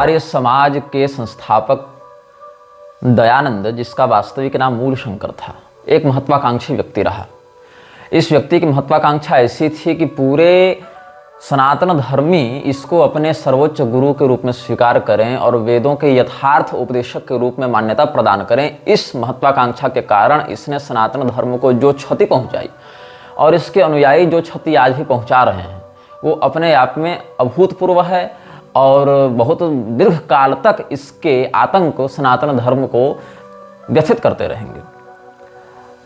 आर्य समाज के संस्थापक दयानंद, जिसका वास्तविक नाम मूलशंकर था, एक महत्वाकांक्षी व्यक्ति रहा। इस व्यक्ति की महत्वाकांक्षा ऐसी थी कि पूरे सनातन धर्मी इसको अपने सर्वोच्च गुरु के रूप में स्वीकार करें और वेदों के यथार्थ उपदेशक के रूप में मान्यता प्रदान करें। इस महत्वाकांक्षा के कारण इसने सनातन धर्म को जो क्षति पहुंचाई और इसके अनुयायी जो क्षति आज भी पहुंचा रहे हैं, वो अपने आप में अभूतपूर्व है और बहुत दीर्घ काल तक इसके आतंक सनातन धर्म को व्यथित करते रहेंगे।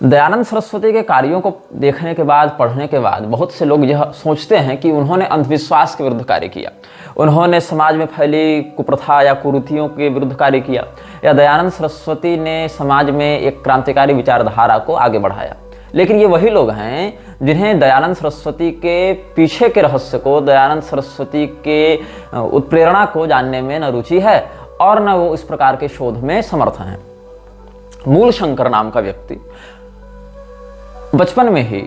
दयानंद सरस्वती के कार्यों को देखने के बाद, पढ़ने के बाद बहुत से लोग यह सोचते हैं कि उन्होंने अंधविश्वास के विरुद्ध कार्य किया, उन्होंने समाज में फैली कुप्रथा या कुरीतियों के विरुद्ध कार्य किया, या दयानंद सरस्वती ने समाज में एक क्रांतिकारी विचारधारा को आगे बढ़ाया। लेकिन ये वही लोग हैं जिन्हें दयानंद सरस्वती के पीछे के रहस्य को, दयानंद सरस्वती के उत्प्रेरणा को जानने में न रुचि है और न वो इस प्रकार के शोध में समर्थ हैं। मूलशंकर नाम का व्यक्ति बचपन में ही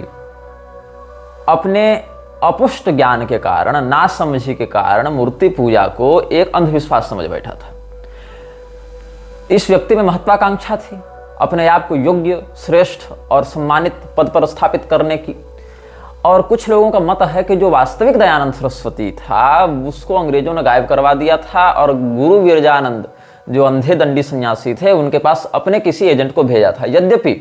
अपने अपुष्ट ज्ञान के कारण, नासमझी के कारण मूर्ति पूजा को एक अंधविश्वास समझ बैठा था। इस व्यक्ति में महत्वाकांक्षा थी अपने आप को योग्य, श्रेष्ठ और सम्मानित पद पर स्थापित करने की। और कुछ लोगों का मत है कि जो वास्तविक दयानंद सरस्वती था उसको अंग्रेजों ने गायब करवा दिया था और गुरु विरजानंद, जो अंधे दंडी सन्यासी थे, उनके पास अपने किसी एजेंट को भेजा था। यद्यपि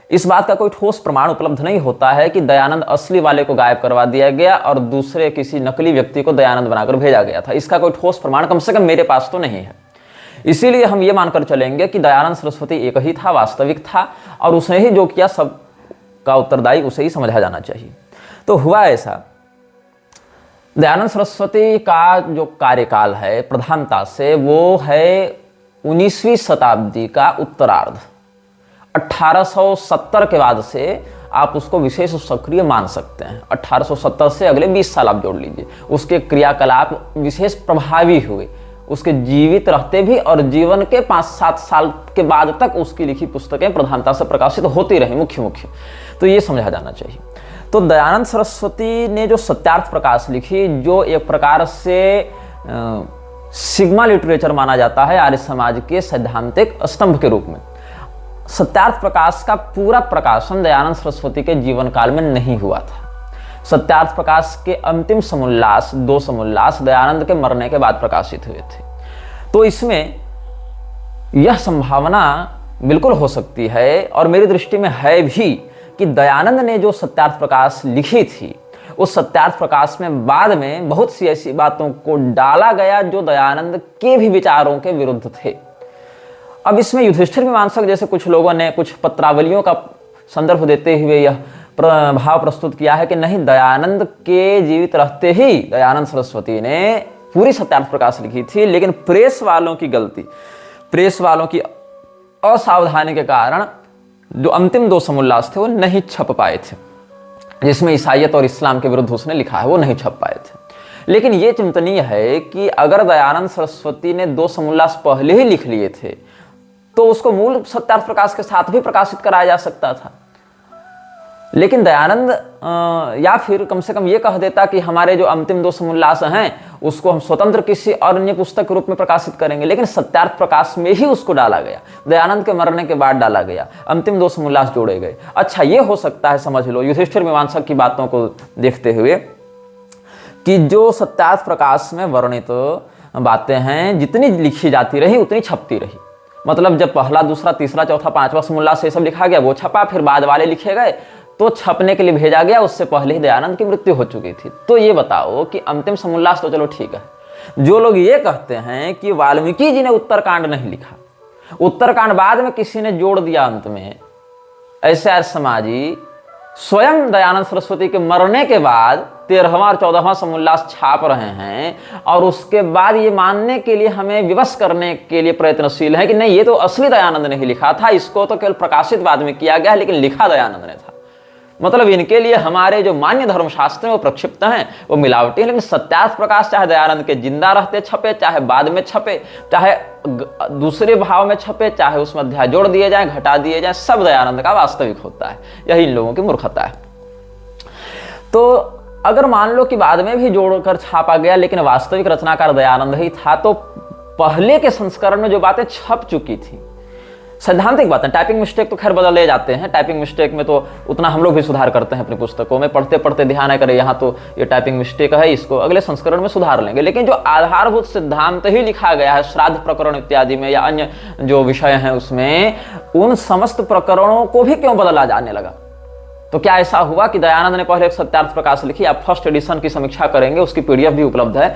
इस बात का कोई ठोस प्रमाण उपलब्ध नहीं होता है कि दयानंद असली वाले को गायब करवा दिया गया और दूसरे किसी नकली व्यक्ति को दयानंद बनाकर भेजा गया था। इसका कोई ठोस प्रमाण कम से कम मेरे पास तो नहीं है। इसीलिए हम ये मानकर चलेंगे कि दयानंद सरस्वती एक ही था, वास्तविक था, और उसने ही जो किया सब का उत्तरदायी उसे ही समझा जाना चाहिए। तो हुआ ऐसा, दयानंद सरस्वती का जो कार्यकाल है प्रधानता से वो है 19वीं शताब्दी का उत्तरार्ध। 1870 के बाद से आप उसको विशेष सक्रिय मान सकते हैं। 1870 से अगले 20 साल आप जोड़ लीजिए, उसके क्रियाकलाप विशेष प्रभावी हुए, उसके जीवित रहते भी और जीवन के 5-7 साल के बाद तक उसकी लिखी पुस्तकें प्रधानता से प्रकाशित होती रही मुख्य। तो ये समझा जाना चाहिए। तो दयानंद सरस्वती ने जो सत्यार्थ प्रकाश लिखी, जो एक प्रकार से सिग्मा लिटरेचर माना जाता है आर्य समाज के सैद्धांतिक स्तंभ के रूप में, सत्यार्थ प्रकाश का पूरा प्रकाशन दयानंद सरस्वती के जीवन काल में नहीं हुआ था। सत्यार्थ प्रकाश के अंतिम समुल्लास, 2 समुल्लास दयानंद के मरने के बाद प्रकाशित हुए थे। तो इसमें यह संभावना बिल्कुल हो सकती है और मेरी दृष्टि में है भी कि दयानंद ने जो सत्यार्थ प्रकाश लिखी थी, उस सत्यार्थ प्रकाश में बाद में बहुत सी ऐसी बातों को डाला गया जो दयानंद के भी विचारों के विरुद्ध थे। अब इसमें युधिष्ठिर मीमांसक जैसे कुछ लोगों ने कुछ पत्रावलियों का संदर्भ देते हुए यह भाव प्रस्तुत किया है कि नहीं, दयानंद के जीवित रहते ही दयानंद सरस्वती ने पूरी सत्यार्थ प्रकाश लिखी थी, लेकिन प्रेस वालों की गलती, प्रेस वालों की असावधानी के कारण जो अंतिम 2 समुल्लास थे वो नहीं छप पाए थे, जिसमें ईसाईयत और इस्लाम के विरुद्ध उसने लिखा है, वो नहीं छप पाए थे। लेकिन ये चिंतनीय है कि अगर दयानंद सरस्वती ने 2 समुल्लास पहले ही लिख लिए थे तो उसको मूल सत्यार्थ प्रकाश के साथ भी प्रकाशित कराया जा सकता था। लेकिन दयानंद या फिर कम से कम ये कह देता कि हमारे जो अंतिम 2 समुल्लास हैं उसको हम स्वतंत्र किसी अन्य पुस्तक के रूप में प्रकाशित करेंगे, लेकिन सत्यार्थ प्रकाश में ही उसको डाला गया, दयानंद के मरने के बाद डाला गया, अंतिम 2 समुल्लास जोड़े गए। अच्छा, ये हो सकता है, समझ लो युधिष्ठिर मीमांसक की बातों को देखते हुए, कि जो सत्यार्थ प्रकाश में वर्णित बातें हैं जितनी लिखी जाती रही उतनी छपती रही। मतलब जब पहला, दूसरा, तीसरा, चौथा, 5वां समुल्लास ये सब लिखा गया, वो छपा, फिर बाद वाले लिखे गए तो छपने के लिए भेजा गया, उससे पहले ही दयानंद की मृत्यु हो चुकी थी। तो ये बताओ कि अंतिम समुल्लास तो चलो ठीक है, जो लोग ये कहते हैं कि वाल्मीकि जी ने उत्तरकांड नहीं लिखा, उत्तरकांड बाद में किसी ने जोड़ दिया अंत में, ऐसे आर्य समाजी स्वयं दयानंद सरस्वती के मरने के बाद 13वां और 14वां समुल्लास छाप रहे हैं और उसके बाद ये मानने के लिए हमें विवश करने के लिए प्रयत्नशील है कि नहीं, ये तो असली दयानंद ने ही लिखा था, इसको तो केवल प्रकाशित बाद में किया गया, लेकिन लिखा दयानंद ने था। मतलब इनके लिए हमारे जो मान्य धर्मशास्त्र हैं वो प्रक्षिप्त हैं, वो मिलावटी हैं। लेकिन सत्यार्थ प्रकाश चाहे दयानंद के जिंदा रहते छपे, चाहे बाद में छपे, चाहे दूसरे भाव में छपे, चाहे उसमें अध्याय जोड़ दिए जाए, घटा दिए जाए, सब दयानंद का वास्तविक होता है। यही इन लोगों की मूर्खता है। तो अगर मान लो कि बाद में भी जोड़कर छापा गया लेकिन वास्तविक रचनाकार दयानंद ही था, तो पहले के संस्करण में जो बातें छप चुकी थी, सैद्धांतिक बातें, टाइपिंग मिस्टेक तो खैर बदले जाते हैं, टाइपिंग मिस्टेक में तो उतना हम लोग भी सुधार करते हैं अपनी पुस्तकों में, पढ़ते पढ़ते ध्यान है, करें यहाँ तो ये टाइपिंग मिस्टेक है, इसको अगले संस्करण में सुधार लेंगे। लेकिन जो आधारभूत सिद्धांत ही लिखा गया है श्राद्ध प्रकरण इत्यादि में या अन्य जो विषय हैं उसमें, उन समस्त प्रकरणों को भी क्यों बदला जाने लगा? तो क्या ऐसा हुआ कि दयानंद ने पहले एक सत्यार्थ प्रकाश लिखी, आप फर्स्ट एडिशन की समीक्षा करेंगे, उसकी पीडीएफ भी उपलब्ध है,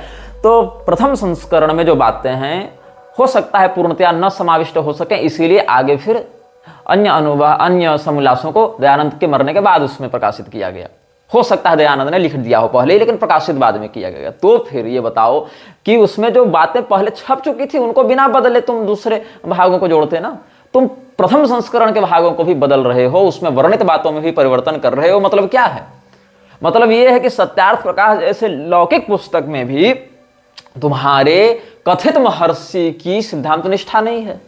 तो प्रथम संस्करण में जो बातें हैं हो सकता है पूर्णतया न समाविष्ट हो सके, इसीलिए आगे फिर अन्य अनुवाद, अन्य समोल्लासों को दयानंद के मरने के बाद उसमें प्रकाशित किया गया। हो सकता है दयानंद ने लिख दिया हो पहले, लेकिन प्रकाशित बाद में किया गया। तो फिर ये बताओ कि उसमें जो बातें पहले छप चुकी थी उनको बिना बदले तुम दूसरे भागों को जोड़ते ना, तुम प्रथम संस्करण के भागों को भी बदल रहे हो, उसमें वर्णित बातों में भी परिवर्तन कर रहे हो। मतलब क्या है? मतलब ये है कि सत्यार्थ प्रकाश जैसे लौकिक पुस्तक में भी तुम्हारे कथित महर्षि की सिद्धांत निष्ठा नहीं है।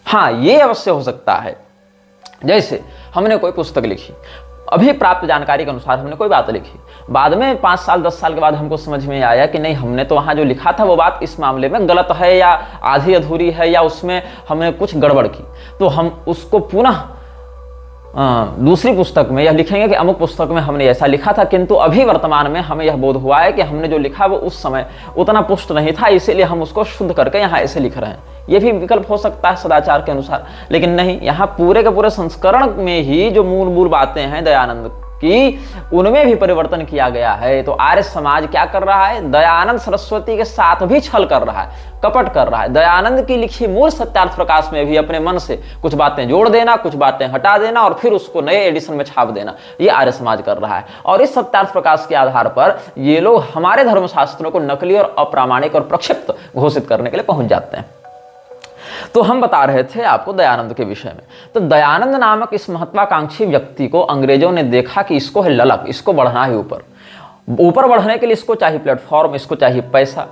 हाँ, ये अवश्य हो सकता है, जैसे हमने कोई पुस्तक लिखी, अभी प्राप्त जानकारी के अनुसार हमने कोई बात लिखी, बाद में 5 साल 10 साल के बाद हमको समझ में आया कि नहीं, हमने तो वहां जो लिखा था वो बात इस मामले में गलत है या आधी अधूरी है या उसमें हमने कुछ गड़बड़ की, तो हम उसको पुनः दूसरी पुस्तक में यह लिखेंगे कि अमुक पुस्तक में हमने ऐसा लिखा था, किंतु अभी वर्तमान में हमें यह बोध हुआ है कि हमने जो लिखा वो उस समय उतना पुष्ट नहीं था, इसीलिए हम उसको शुद्ध करके यहाँ ऐसे लिख रहे हैं। यह भी विकल्प हो सकता है सदाचार के अनुसार, लेकिन नहीं, यहाँ पूरे के पूरे संस्करण में ही जो मूल बातें हैं दयानंद की, उनमें भी परिवर्तन किया गया है। तो आर्य समाज क्या कर रहा है? दयानंद सरस्वती के साथ भी छल कर रहा है, कपट कर रहा है। दयानंद की लिखी मूल सत्यार्थ प्रकाश में भी अपने मन से कुछ बातें जोड़ देना, कुछ बातें हटा देना और फिर उसको नए एडिशन में छाप देना, ये आर्य समाज कर रहा है। और इस सत्यार्थ प्रकाश के आधार पर ये लोग हमारे धर्मशास्त्रों को नकली और अप्रामाणिक और प्रक्षिप्त घोषित करने के लिए पहुंच जाते हैं। तो हम बता रहे थे आपको दयानंद के विषय में। तो दयानंद नामक इस महत्वाकांक्षी व्यक्ति को अंग्रेजों ने देखा कि इसको है ललक, इसको बढ़ना है ऊपर बढ़ने के लिए इसको चाहिए प्लेटफॉर्म, इसको चाहिए पैसा।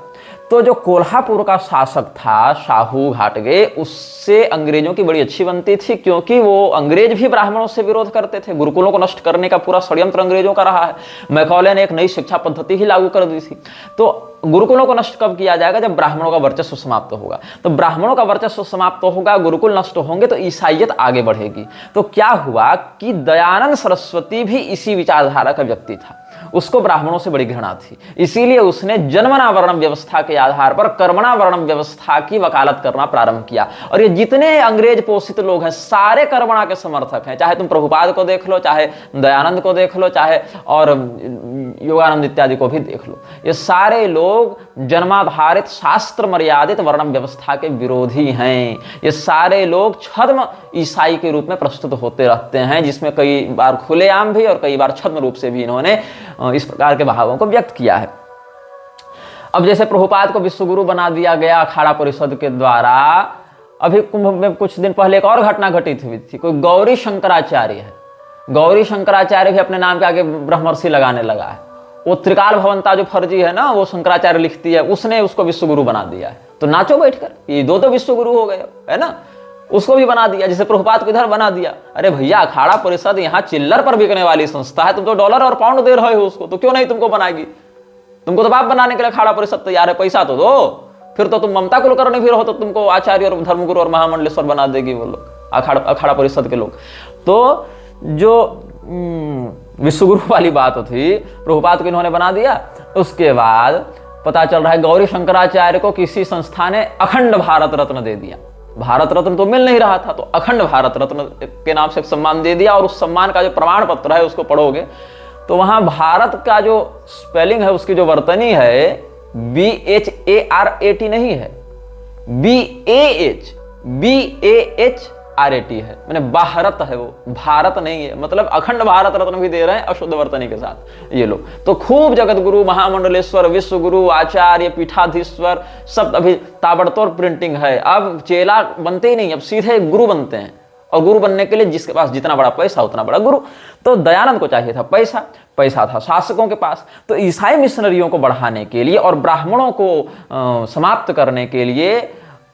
तो जो कोल्हापुर का शासक था शाहू घाटगे, उससे अंग्रेजों की बड़ी अच्छी बनती थी, क्योंकि वो अंग्रेज भी ब्राह्मणों से विरोध करते थे। गुरुकुलों को नष्ट करने का पूरा षड्यंत्र अंग्रेजों का रहा है। मैकॉले ने एक नई शिक्षा पद्धति ही लागू कर दी थी। तो गुरुकुलों को नष्ट कब किया जाएगा? जब ब्राह्मणों का वर्चस्व समाप्त होगा। तो ब्राह्मणों का वर्चस्व समाप्त होगा, गुरुकुल नष्ट होंगे, तो ईसाइयत आगे बढ़ेगी। तो क्या हुआ कि दयानंद सरस्वती भी इसी विचारधारा का व्यक्ति था, उसको ब्राह्मणों से बड़ी घृणा थी, इसीलिए उसने जन्मना वर्णम व्यवस्था के आधार पर कर्मणा वर्णम व्यवस्था की वकालत करना प्रारंभ किया। और ये जितने अंग्रेज पोषित लोग हैं सारे कर्मणा के समर्थक हैं, चाहे तुम प्रभुपाद को देख लो, चाहे दयानंद को देख लो, चाहे और योगानंद इत्यादि को भी देख लो, ये सारे लोग जन्माधारित शास्त्र मर्यादित वर्णम व्यवस्था के विरोधी हैं। ये सारे लोग छद्म ईसाई के रूप में प्रस्तुत होते रहते हैं, जिसमें कई बार खुलेआम भी और कई बार छद्म रूप से भी इन्होंने इस प्रकार के भावों को व्यक्त किया है। अब जैसे प्रभुपाद को विश्वगुरु बना दिया गया अखाड़ा परिषद के द्वारा, अभी कुंभ में कुछ दिन पहले एक और घटना घटित हुई थी। कोई गौरी शंकराचार्य है, गौरी शंकराचार्य भी अपने नाम के आगे ब्रह्मर्षि लगाने लगा है। वो त्रिकाल भवंता जो फर्जी है ना, वो शंकराचार्य लिखती है, उसने उसको विश्वगुरु बना दिया है। तो नाचो बैठकर, ये दो तो विश्वगुरु हो गए, है ना। उसको भी बना दिया, जैसे प्रभुपाद को इधर बना दिया। अरे भैया, अखाड़ा परिषद यहाँ चिल्लर पर बिकने वाली संस्था है, तुम तो डॉलर और पाउंड दे रहे हो उसको, तो क्यों नहीं तुमको बनाएगी? तुमको तो बाप बनाने के लिए अखाड़ा परिषद तैयार है, पैसा तो दो। फिर तो तुम ममता कुलकर्णी भी रहो तो तुमको आचार्य और धर्मगुरु और महामंडलेश्वर बना देगी वो लोग, अखाड़ा परिषद के लोग। तो जो विश्वगुरु वाली बात थी, प्रभुपाद को इन्होंने बना दिया। उसके बाद पता चल रहा है गौरी शंकराचार्य को किसी संस्था ने अखंड भारत रत्न दे दिया। भारत रत्न तो मिल नहीं रहा था, तो अखंड भारत रत्न के नाम से एक सम्मान दे दिया। और उस सम्मान का जो प्रमाण पत्र है उसको पढ़ोगे तो वहां भारत का जो स्पेलिंग है, उसकी जो वर्तनी है, BHARAT नहीं है, BAHRAT है, मैंने भारत है, वो भारत नहीं है। मतलब अखंड भारत रत्न भी दे रहे हैं अशुद्ध वर्तनी के साथ ये लोग। तो खूब जगत गुरु, महामंडलेश्वर, विश्वगुरु, आचार्य, पीठाधीश्वर, सब अभी ताबड़तोड़ प्रिंटिंग है। अब चेला बनते ही नहीं, अब सीधे गुरु बनते हैं। और गुरु बनने के लिए जिसके पास जितना बड़ा पैसा उतना बड़ा गुरु। तो दयानंद को चाहिए था पैसा, पैसा था शासकों के पास। तो ईसाई मिशनरियों को बढ़ाने के लिए और ब्राह्मणों को समाप्त करने के लिए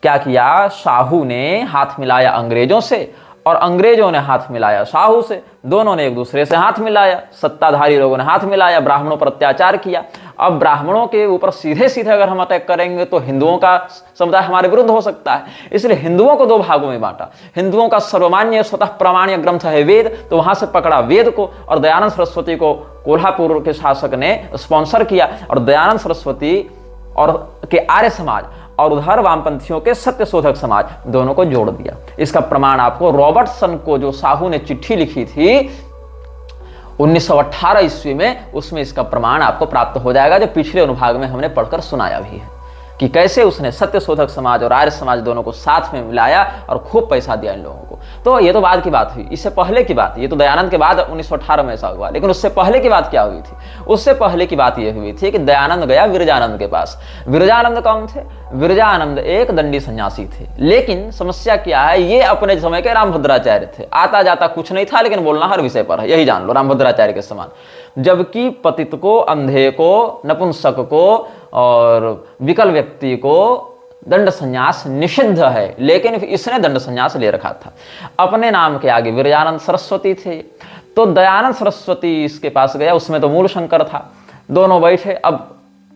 क्या किया? शाहू ने हाथ मिलाया अंग्रेजों से और अंग्रेजों ने हाथ मिलाया साहू से, दोनों ने एक दूसरे से हाथ मिलाया, सत्ताधारी लोगों ने हाथ मिलाया, ब्राह्मणों पर अत्याचार किया। अब ब्राह्मणों के ऊपर सीधे सीधे अगर हम अटैक करेंगे तो हिंदुओं का समुदाय हमारे विरुद्ध हो सकता है, इसलिए हिंदुओं को दो भागों में बांटा। हिंदुओं का सर्वमान्य स्वतः प्रमाण्य ग्रंथ है वेद, तो वहां से पकड़ा वेद को, और दयानंद सरस्वती को कोल्हापुर के शासक ने स्पॉन्सर किया, और दयानंद सरस्वती और के आर्य समाज और उधर वामपंथियों के सत्यशोधक समाज दोनों को जोड़ दिया। इसका प्रमाण आपको रॉबर्टसन को जो साहू ने चिट्ठी लिखी थी 1918 ईस्वी में, उसमें इसका प्रमाण आपको प्राप्त हो जाएगा, जो पिछले अनुभाग में हमने पढ़कर सुनाया भी है कि कैसे उसने सत्यशोधक समाज और आर्य समाज दोनों को साथ में मिलाया और खूब पैसा दिया इन लोगों को। तो ये तो बाद की बात हुई, इससे पहले की बात, ये तो दयानंद के बाद 1918 में ऐसा हुआ, लेकिन उससे पहले की बात क्या हुई थी? उससे पहले की बात यह हुई थी कि दयानंद गया विरजानंद के पास। विरजानंद कौन थे? विरजानंद एक दंडी सन्यासी थे, लेकिन समस्या क्या है, ये अपने समय के रामभद्राचार्य थे। आता जाता कुछ नहीं था, लेकिन बोलना हर विषय पर है, यही जान लो, रामभद्राचार्य के समान। जबकि पतित को, अंधे को, नपुंसक को और विकल व्यक्ति को दंड संन्यास निषिद्ध है, लेकिन इसने दंड संन्यास ले रखा था। अपने नाम के आगे विरजानंद सरस्वती थे, तो दयानंद सरस्वती इसके पास गया, उसमें तो मूल शंकर था। दोनों बैठे। अब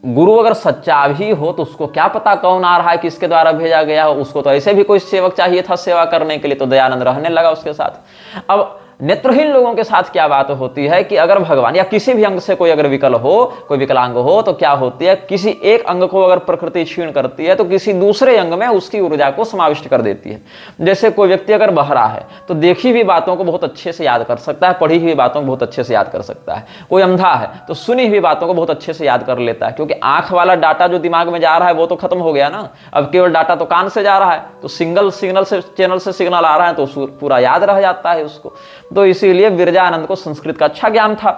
गुरु अगर सच्चा भी हो तो उसको क्या पता कौन आ रहा है, किसके द्वारा भेजा गया हो, उसको तो ऐसे भी कोई सेवक चाहिए था सेवा करने के लिए, तो दयानंद रहने लगा उसके साथ। अब नेत्रहीन लोगों के साथ क्या बात होती है कि अगर भगवान या किसी भी अंग से कोई अगर विकल हो, कोई विकलांग हो, तो क्या होती है, किसी एक अंग को अगर प्रकृति क्षीण करती है तो किसी दूसरे अंग में उसकी ऊर्जा को समाविष्ट कर देती है। जैसे कोई व्यक्ति अगर बहरा है तो देखी हुई बातों को बहुत अच्छे से याद कर सकता है, पढ़ी हुई बातों को बहुत अच्छे से याद कर सकता है। कोई अंधा है तो सुनी हुई बातों को बहुत अच्छे से याद कर लेता है, क्योंकि आंख वाला डाटा जो दिमाग में जा रहा है वो तो खत्म हो गया ना, अब केवल डाटा तो कान से जा रहा है, तो सिंगल सिग्नल से चैनल से सिग्नल आ रहा है तो पूरा याद रह जाता है उसको। तो इसीलिए विरजानंद को संस्कृत का अच्छा ज्ञान था।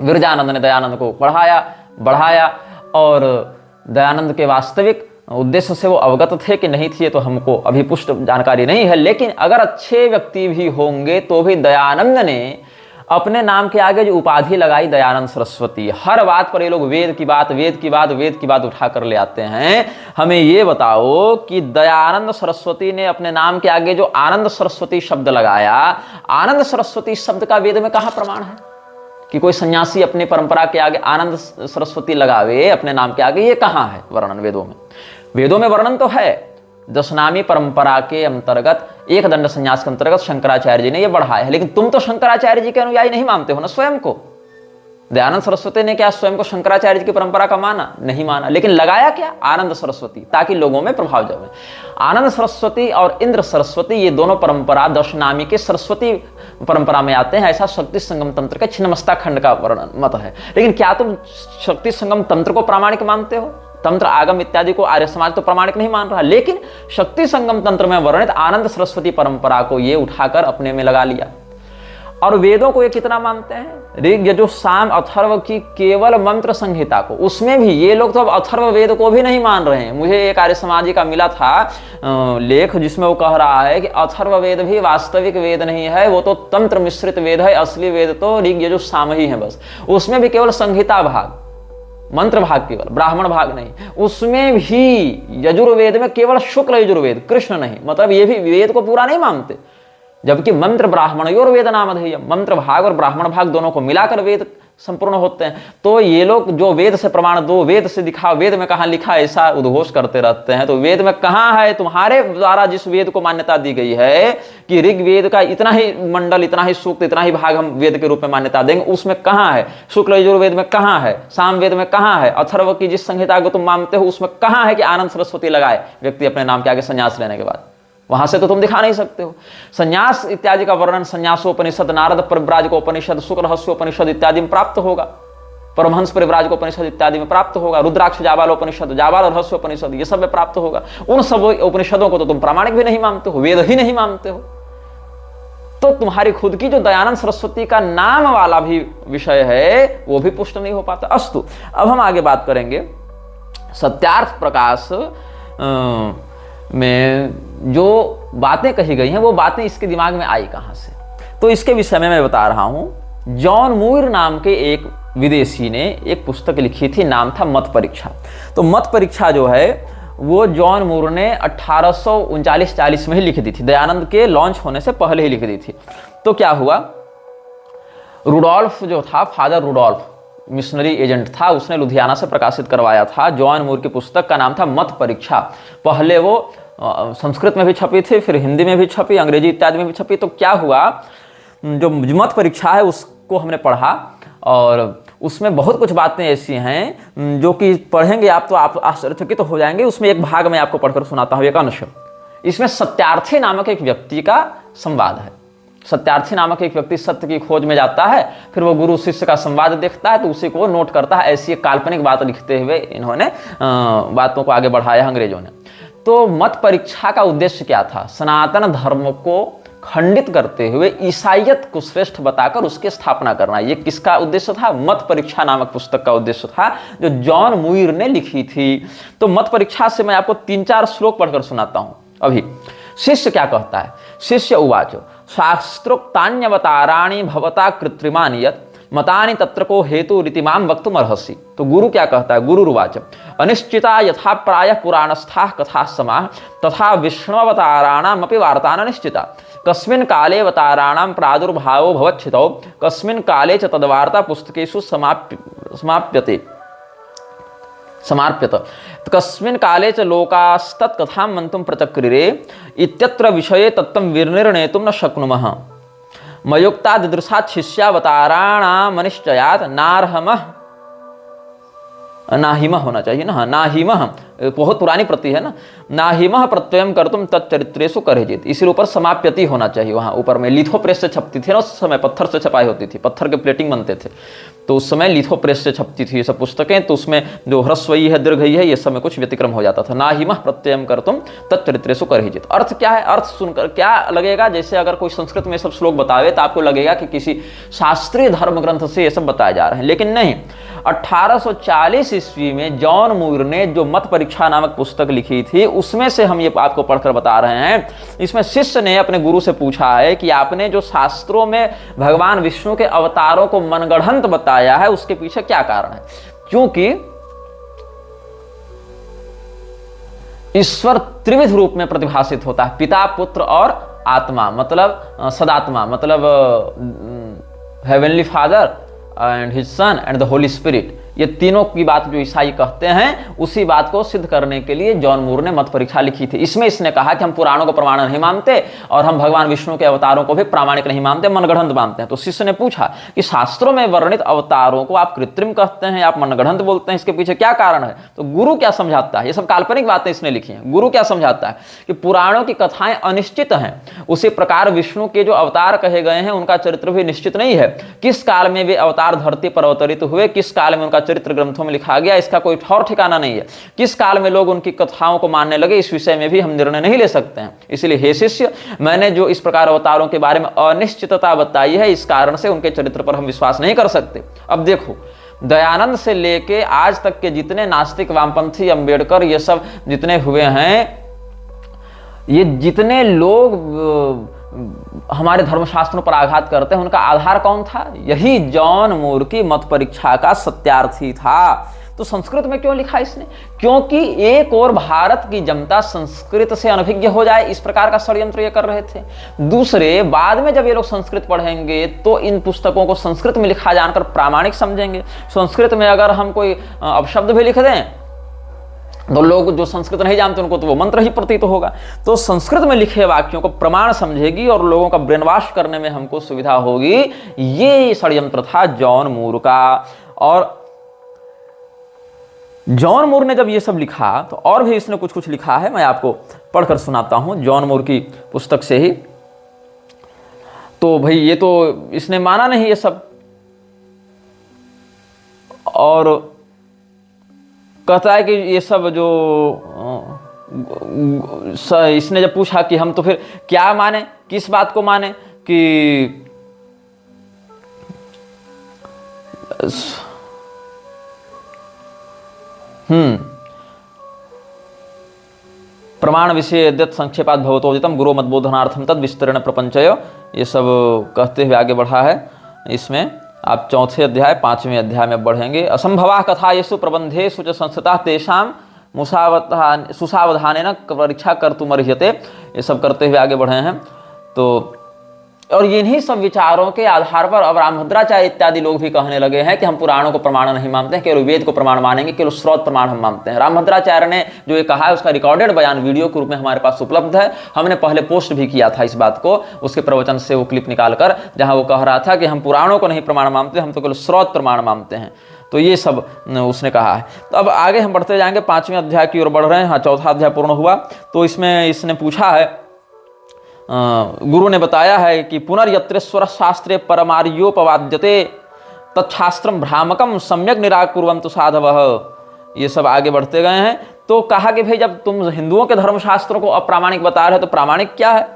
विरजानंद ने दयानंद को पढ़ाया बढ़ाया, और दयानंद के वास्तविक उद्देश्य से वो अवगत थे कि नहीं थे तो हमको अभी पुष्ट जानकारी नहीं है, लेकिन अगर अच्छे व्यक्ति भी होंगे तो भी दयानंद ने अपने नाम के आगे जो उपाधि लगाई दयानंद सरस्वती। हर बात पर ये लोग वेद की बात उठा कर ले आते हैं। हमें ये बताओ कि दयानंद सरस्वती ने अपने नाम के आगे जो आनंद सरस्वती शब्द लगाया, आनंद सरस्वती शब्द का वेद में कहाँ प्रमाण है कि कोई सन्यासी अपनी परंपरा के आगे आनंद सरस्वती लगावे अपने नाम के आगे? ये कहाँ है वर्णन वेदों में? वेदों में वर्णन तो है, दशनामी परंपरा के अंतर्गत एक दंड संन्यास के अंतर्गत शंकराचार्य जी ने यह बढ़ाया है, लेकिन तुम तो शंकराचार्य जी के अनुयायी नहीं मानते हो ना स्वयं को। दयानंद सरस्वती ने क्या स्वयं को शंकराचार्य जी की परंपरा का माना? नहीं माना, लेकिन लगाया क्या? आनंद सरस्वती, ताकि लोगों में प्रभाव जमे। आनंद सरस्वती और इंद्र सरस्वती ये दोनों परंपरा दशनामी के सरस्वती परंपरा में आते हैं, ऐसा शक्ति संगम तंत्र का छिन्नमस्ता खंड का वर्णन मत है। लेकिन क्या तुम शक्ति संगम तंत्र को प्रामाणिक मानते हो? तंत्र आगम इत्यादि को आर्य समाज तो प्रामाणिक नहीं मान रहा, लेकिन शक्ति संगम तंत्र में वर्णित आनंद सरस्वती परंपरा को ये उठाकर अपने में लगा लिया। और वेदों को ये कितना मानते हैं? ऋग यजुः साम अथर्व की केवल मंत्र संहिता को, उसमें भी ये लोग तो अब अथर्व वेद को भी नहीं मान रहे हैं। मुझे एक आर्य समाजी का मिला था लेख, जिसमें वो कह रहा है कि अथर्व वेद भी वास्तविक वेद नहीं है, वो तो तंत्र मिश्रित वेद है, असली वेद तो ऋग यजुः साम ही है बस। उसमें भी केवल संहिता भाग, मंत्र भाग केवल, ब्राह्मण भाग नहीं। उसमें भी यजुर्वेद में केवल शुक्ल यजुर्वेद, कृष्ण नहीं, मतलब ये भी वेद को पूरा नहीं मानते। जबकि मंत्र ब्राह्मणयोर वेद नामधेयम्, मंत्र भाग और ब्राह्मण भाग दोनों को मिलाकर वेद संपूर्ण होते हैं। तो ये लोग जो वेद से प्रमाण दो, वेद से दिखाओ, वेद में कहाँ लिखा, ऐसा उद्घोष करते रहते हैं। तो वेद में कहाँ है? तुम्हारे द्वारा जिस वेद को मान्यता दी गई है कि ऋग्वेद का इतना ही मंडल, इतना ही सूक्त, इतना ही भाग हम वेद के रूप में मान्यता देंगे, उसमें कहाँ है? शुक्ल यजुर्वेद में कहाँ है? सामवेद में कहाँ है? अथर्व की जिस संहिता को तुम मानते हो उसमें कहाँ है कि आनंद सरस्वती लगाए व्यक्ति अपने नाम के आगे संन्यास लेने के बाद? वहां से तो तुम दिखा नहीं सकते हो। संन्यास इत्यादि का वर्णन संन्यासोपनिषद, नारद परिव्राजकोपनिषद, शुक्रहस्योपनिषद इत्यादि में प्राप्त होगा, परमहंस परिव्राजकोपनिषद इत्यादि में प्राप्त होगा, रुद्राक्ष जाबालोपनिषद, जाबाल रहस्योपनिषद, ये सब में प्राप्त होगा। उन सब उपनिषदों को तो तुम प्रामाणिक भी नहीं मानते हो, वेद ही नहीं मानते हो। तो तुम्हारी खुद की जो दयानंद सरस्वती का नाम वाला भी विषय है वो भी पुष्ट नहीं हो पाता। अस्तु, अब हम आगे बात करेंगे सत्यार्थ प्रकाश में जो बातें कही गई हैं, वो बातें इसके दिमाग में आई कहां से। तो इसके विषय में मैं बता रहा हूं। जॉन मूर नाम के एक विदेशी ने एक पुस्तक लिखी थी, नाम था मत परीक्षा। तो मत परीक्षा जो है वो जॉन मूर ने 1839-40 में ही लिख दी थी, दयानंद के लॉन्च होने से पहले ही लिख दी थी। तो क्या हुआ, रुडोल्फ जो था, फादर रुडोल्फ मिशनरी एजेंट था, उसने लुधियाना से प्रकाशित करवाया था। जॉन मूर की पुस्तक का नाम था मत परीक्षा। पहले वो संस्कृत में भी छपी थी, फिर हिंदी में भी छपी, अंग्रेजी इत्यादि में भी छपी। तो क्या हुआ, जो मत परीक्षा है उसको हमने पढ़ा और उसमें बहुत कुछ बातें ऐसी हैं जो कि पढ़ेंगे आप तो आप आश्चर्यचकित तो हो जाएंगे। उसमें एक भाग मैं आपको पढ़कर सुनाता हूँ, एक अंश। इसमें सत्यार्थी नामक एक व्यक्ति का संवाद है। सत्यार्थी नामक एक व्यक्ति सत्य की खोज में जाता है, फिर वो गुरु शिष्य का संवाद देखता है तो उसी को नोट करता है। ऐसी एक काल्पनिक बात लिखते हुए इन्होंने बातों को आगे बढ़ाया अंग्रेजों ने। तो मत परीक्षा का उद्देश्य क्या था, सनातन धर्म को खंडित करते हुए ईसाइयत को श्रेष्ठ बताकर उसकी स्थापना करना। ये किसका उद्देश्य था, मत परीक्षा नामक पुस्तक का उद्देश्य था, जो जॉन मुइर ने लिखी थी। तो मत परीक्षा से मैं आपको 3-4 श्लोक पढ़कर सुनाता हूं अभी। शिष्य क्या कहता है, शिष्य उवाच शास्त्रोक्तान्यवताराणि भवता कृत्रिमानि यत् मतानि तत्र को हेतु रीतिमाम वक्तुम अर्हसि। तो गुरु क्या कहता है, गुरु रुवाच अनिश्चिता यथा प्रायः पुराणस्थाः कथा समाः तथा विष्णुअवताराणाम् अपि वार्ता अनिश्चिता। कस्मिन् काले अवताराणां प्रादुर्भावो भवच्छितौ कस्मिन् काले च तद्वार्ता पुस्तकेषु समार्प्यत कस्मिन् काले च लोकास्तत्कथां मंतुं प्रचक्रिरे इत्यत्र विषये तत्त्वं विनिर्णेतुं न शक्नुमः। मयोक्ता दिदृशात् शिष्यावताराणामनिश्चयात् नाहिमः होना चाहिए ना, नाहिमः बहुत पुरानी प्रति है ना, नाहिमः प्रत्ययम कर्तुम तच्चरित्रेषु करेजित। इसलिए ऊपर समाप्यति होना चाहिए। वहाँ ऊपर में लिथो प्रेस से छपती थी ना उस समय, पत्थर से छपाई होती थी, पत्थर के प्लेटिंग बनते थे तो उस समय लिथो प्रेस से छपती थी ये सब पुस्तकें। तो उसमें जो ह्रस्वई है दीर्घई है ये सब में कुछ व्यतिक्रम हो जाता था। नाहिमः प्रत्ययम कर्तुम तच्चरित्रेषु करेजित। अर्थ क्या है, अर्थ सुनकर क्या लगेगा, जैसे अगर कोई संस्कृत में सब श्लोक बतावे तो आपको लगेगा कि किसी शास्त्रीय धर्म ग्रंथ से ये सब बताए जा रहे हैं, लेकिन नहीं। 1840 ईस्वी में जॉन मूर ने जो मत परीक्षा नामक पुस्तक लिखी थी उसमें से हम ये आपको पढ़कर बता रहे हैं। इसमें शिष्य ने अपने गुरु से पूछा है कि आपने जो शास्त्रों में भगवान विष्णु के अवतारों को मनगढ़ंत बताया है उसके पीछे क्या कारण है। क्योंकि ईश्वर त्रिविध रूप में प्रतिभासित होता है, पिता पुत्र और आत्मा, मतलब सदात्मा, मतलब heavenly father and his son and the Holi spirit. ये तीनों की बात जो ईसाई कहते हैं उसी बात को सिद्ध करने के लिए जॉन मूर ने मत परीक्षा लिखी थी। इसमें इसने कहा कि हम पुराणों को प्रमाण नहीं मानते और हम भगवान विष्णु के अवतारों को भी प्रामाणिक नहीं मानते, मनगढ़ंत मानते हैं। तो शिष्य ने पूछा कि शास्त्रों में वर्णित अवतारों को आप कृत्रिम कहते हैं, आप मनगढ़ंत बोलते हैं, इसके पीछे क्या कारण है। तो गुरु क्या समझाता है, ये सब काल्पनिक बातें इसने लिखी हैं। गुरु क्या समझाता है कि पुराणों की कथाएं अनिश्चित हैं, उसी प्रकार विष्णु के जो अवतार कहे गए हैं उनका चरित्र भी निश्चित नहीं है। किस काल में वे अवतार धरती पर अवतरित हुए, किस काल में उनका चरित्र ग्रंथों में लिखा गया, इसका कोई ठौर ठिकाना नहीं है। किस काल में लोग उनकी कथाओं को मानने लगे, इस विषय में भी हम निर्णय नहीं ले सकते हैं। इसलिए हे शिष्य, मैंने जो इस प्रकार अवतारों के बारे में अनिश्चितता बताई है इस कारण से उनके चरित्र पर हम विश्वास नहीं कर सकते। अब देखो, दयानंद से लेके आज तक के जितने नास्तिक, वामपंथी, अंबेडकर, ये सब जितने हुए हैं, ये जितने लोग हमारे धर्मशास्त्रों पर आघात करते हैं, उनका आधार कौन था, यही जॉन मूर की मत परीक्षा का सत्यार्थी था। तो संस्कृत में क्यों लिखा इसने, क्योंकि एक और भारत की जनता संस्कृत से अनभिज्ञ हो जाए, इस प्रकार का षड्यंत्र ये कर रहे थे। दूसरे, बाद में जब ये लोग संस्कृत पढ़ेंगे तो इन पुस्तकों को संस्कृत में लिखा जानकर प्रामाणिक समझेंगे। संस्कृत में अगर हम कोई अपशब्द भी लिख दें तो लोग जो संस्कृत नहीं जानते उनको तो वो मंत्र ही प्रतीत होगा। तो संस्कृत में लिखे वाक्यों को प्रमाण समझेगी और लोगों का ब्रेन वॉश करने में हमको सुविधा होगी। ये षड्यंत्र था जॉन मूर का। और जॉन मूर ने जब ये सब लिखा तो और भी इसने कुछ कुछ लिखा है, मैं आपको पढ़कर सुनाता हूं जॉन मूर की पुस्तक से ही। तो भाई ये तो इसने माना नहीं ये सब, और कहता है कि ये सब जो इसने जब पूछा कि हम तो फिर क्या माने, किस बात को माने, कि प्रमाण विषय यद्यत् संक्षेपात् भवतोदितम गुरु मद्बोधनार्थम तद विस्तरण प्रपंचय, ये सब कहते हुए आगे बढ़ा है। इसमें आप 4 अध्याय 5वें अध्याय में बढ़ेंगे। असंभवा कथा येषु प्रबंधेषु च संस्थिता तेषां सुसावधानेन परीक्षा कर्तुमर्हते, ये सब करते हुए आगे बढ़े हैं। तो और इन्हीं सब विचारों के आधार पर अब रामभद्राचार्य इत्यादि लोग भी कहने लगे हैं कि हम पुराणों को प्रमाण नहीं मानते हैं, केवल वेद को प्रमाण मानेंगे, केवल स्रोत प्रमाण हम मानते हैं। रामभद्राचार्य ने जो ये कहा है उसका रिकॉर्डेड बयान वीडियो के रूप में हमारे पास उपलब्ध है। हमने पहले पोस्ट भी किया था इस बात को, उसके प्रवचन से वो क्लिप निकालकर, जहां वो कह रहा था कि हम पुराणों को नहीं प्रमाण मानते, हम तो केवल स्रोत प्रमाण मानते हैं। तो ये सब उसने कहा है। तो अब आगे हम बढ़ते जाएंगे, 5वें अध्याय की ओर बढ़ रहे हैं। हाँ, 4था अध्याय पूर्ण हुआ। तो इसमें इसने पूछा है, गुरु ने बताया है कि पुनर्यत्रेश्वर शास्त्रे परमार्योपवाद्यते तत्शास्त्रम भ्रामकम सम्यक निराकुर्वन्तु साधवः। ये सब आगे बढ़ते गए हैं। तो कहा कि भाई जब तुम हिंदुओं के धर्मशास्त्रों को अप्रामाणिक बता रहे हो तो प्रामाणिक क्या है?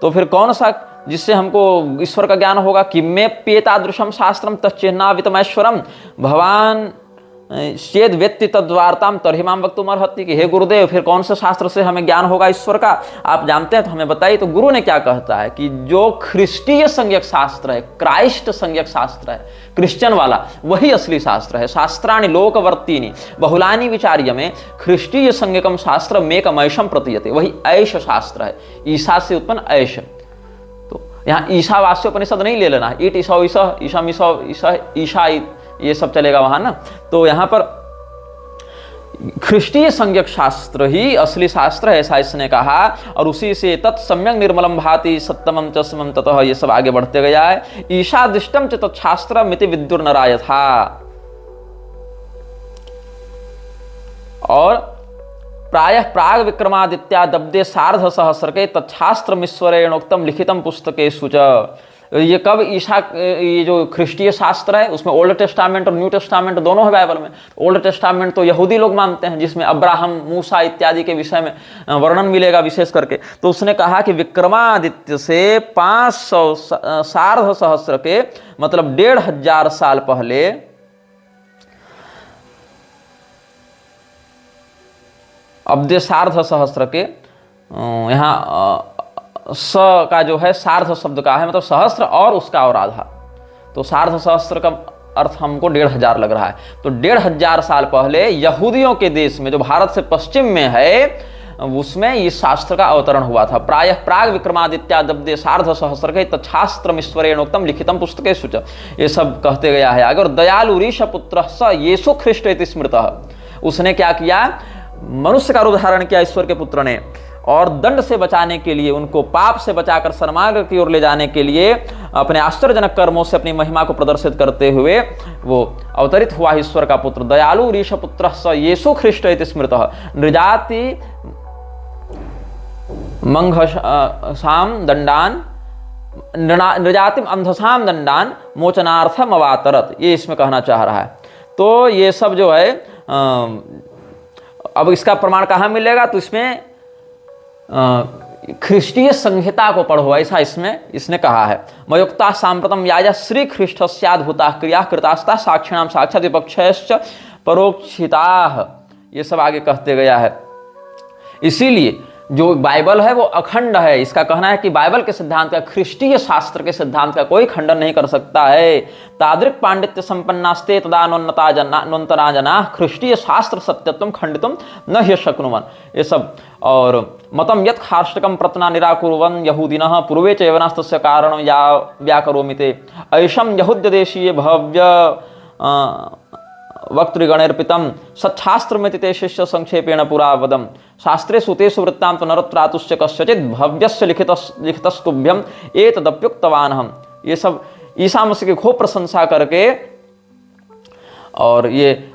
तो फिर कौन सा जिससे हमको ईश्वर का ज्ञान होगा? कि मे पेतादृशम शास्त्रम तच्चिन्नावितमैश्वरम भगवान चेद व्यक्ति तद्वार्ताम तर्हिमाम वक्तुम अर्हति। कि हे गुरुदेव, फिर कौन से शास्त्र से हमें ज्ञान होगा ईश्वर का? आप जानते हैं तो हमें बताइए। तो गुरु ने क्या कहता है कि जो ख्रिस्टीय संज्ञक शास्त्र है, क्राइस्ट संज्ञक शास्त्र है, क्रिश्चियन वाला, वही असली शास्त्र है। शास्त्राणि लोकवर्तीनि बहुलानि विचार्य में ख्रिस्टीय संज्ञकम शास्त्र मेकमैशम प्रतीयते, वही ऐश शास्त्र है, ईसा से उत्पन्न ऐश। तो यहाँ ईशावास्योपनिषद नहीं ले लेना, ईट ईसा ईसा ईशा मिसा ईसा ईशा ये सब चलेगा वहां ना। तो यहां पर ख्रिस्टीय संज्ञक शास्त्र ही असली शास्त्र है, ऐसा इसने कहा। और उसी से तत्सम्यक निर्मलम भाति सत्तमम च समम ततः, ये सब आगे बढ़ते गया है। ईशादिष्टम च तत्शास्त्र मिति विदुर्नराय था। और प्रायः प्राग विक्रमादित्या दब्दे सार्ध सहस्रके तत्शास्त्रमीश्वरेणोक्तम लिखितम पुस्तकेषु च। ये कब ईशा, ये जो ख्रिस्टीय शास्त्र है उसमें ओल्ड टेस्टामेंट और न्यू टेस्टामेंट दोनों है बाइबल में। ओल्ड टेस्टामेंट तो यहूदी लोग मानते हैं, जिसमें अब्राहम, मूसा इत्यादि के विषय में वर्णन मिलेगा विशेष करके। तो उसने कहा कि विक्रमादित्य से 500 सार्ध सहस्र के मतलब 1500 साल पहले अब्दे सार्ध सहस्र के, यहाँ स का जो है सार्ध शब्द का है, मतलब सहस्त्र और उसका और आधा। तो सार्ध सहस्त्र का अर्थ हमको 1500 लग रहा है। तो 1500 साल पहले यहूदियों के देश में, जो भारत से पश्चिम में है, उसमें इस शास्त्र का अवतरण हुआ था। प्रायः प्राग विक्रमादित्या दब्दे सार्ध सहस्र के तच्छास्त्रमीश्वरेणोक्तम लिखितम पुस्तकेषु च, ये सब कहते गया है आगे। और दयालु ऋष पुत्र स येशु ख्रिस्ट इति स्मृतः, उसने क्या किया? मनुष्य का रूप धारण किया ईश्वर के पुत्र ने, और दंड से बचाने के लिए, उनको पाप से बचाकर सन्मार्ग की ओर ले जाने के लिए अपने आश्चर्यजनक कर्मों से अपनी महिमा को प्रदर्शित करते हुए वो अवतरित हुआ ईश्वर का पुत्र। दयालु ऋष पुत्र स येशु ख्रिस्ट इति स्मृतः नृजाति मंघसाम दंडान नृजातिम अंधसाम दंडान मोचनार्थम अवातरत, ये इसमें कहना चाह रहा है। तो ये सब जो है अब इसका प्रमाण कहाँ मिलेगा? तो इसमें ख्रिस्टीय संहिता को पढ़ो, ऐसा इसमें इसने कहा है। मयुक्ता सांप्रतम याजा श्री ख्रिस्टस्याद्भुता क्रिया कृतास्ता साक्षिणाम साक्षात विपक्षश्च परोक्षिताः, ये सब आगे कहते गया है। इसीलिए जो बाइबल है वो अखंड है। इसका कहना है कि बाइबल के सिद्धांत का, ख्रिस्टीय शास्त्र के सिद्धांत का कोई खंडन नहीं कर सकता है। तादृक पांडित्य संपन्नास्ते तदानोन्नता जना ख्रिस्टीय शास्त्र सत्यत्वम खंडितुम न ह्य शक्नुवन, ये सब। और मतम यत् खाष्टकम प्रतना निराकुर्वन् यहूदिनः पूर्वे च यवनास्तस्य कारणं या व्याकरोमिते ऐशं यहूद्य देशीय भव्य वक्तृगणैर्पितं सच्छास्त्रमिति ते शिष्य संक्षेपेण पुरा वदम् शास्त्रेषु तेषु वृत्तान्तो नरत्रातुश्च कस्यचित् भव्यस्य लिखितस्तुभ्यम् एतदप्युक्तवानहम्। ये सब ईसा मसीह की खूब प्रशंसा करके, और ये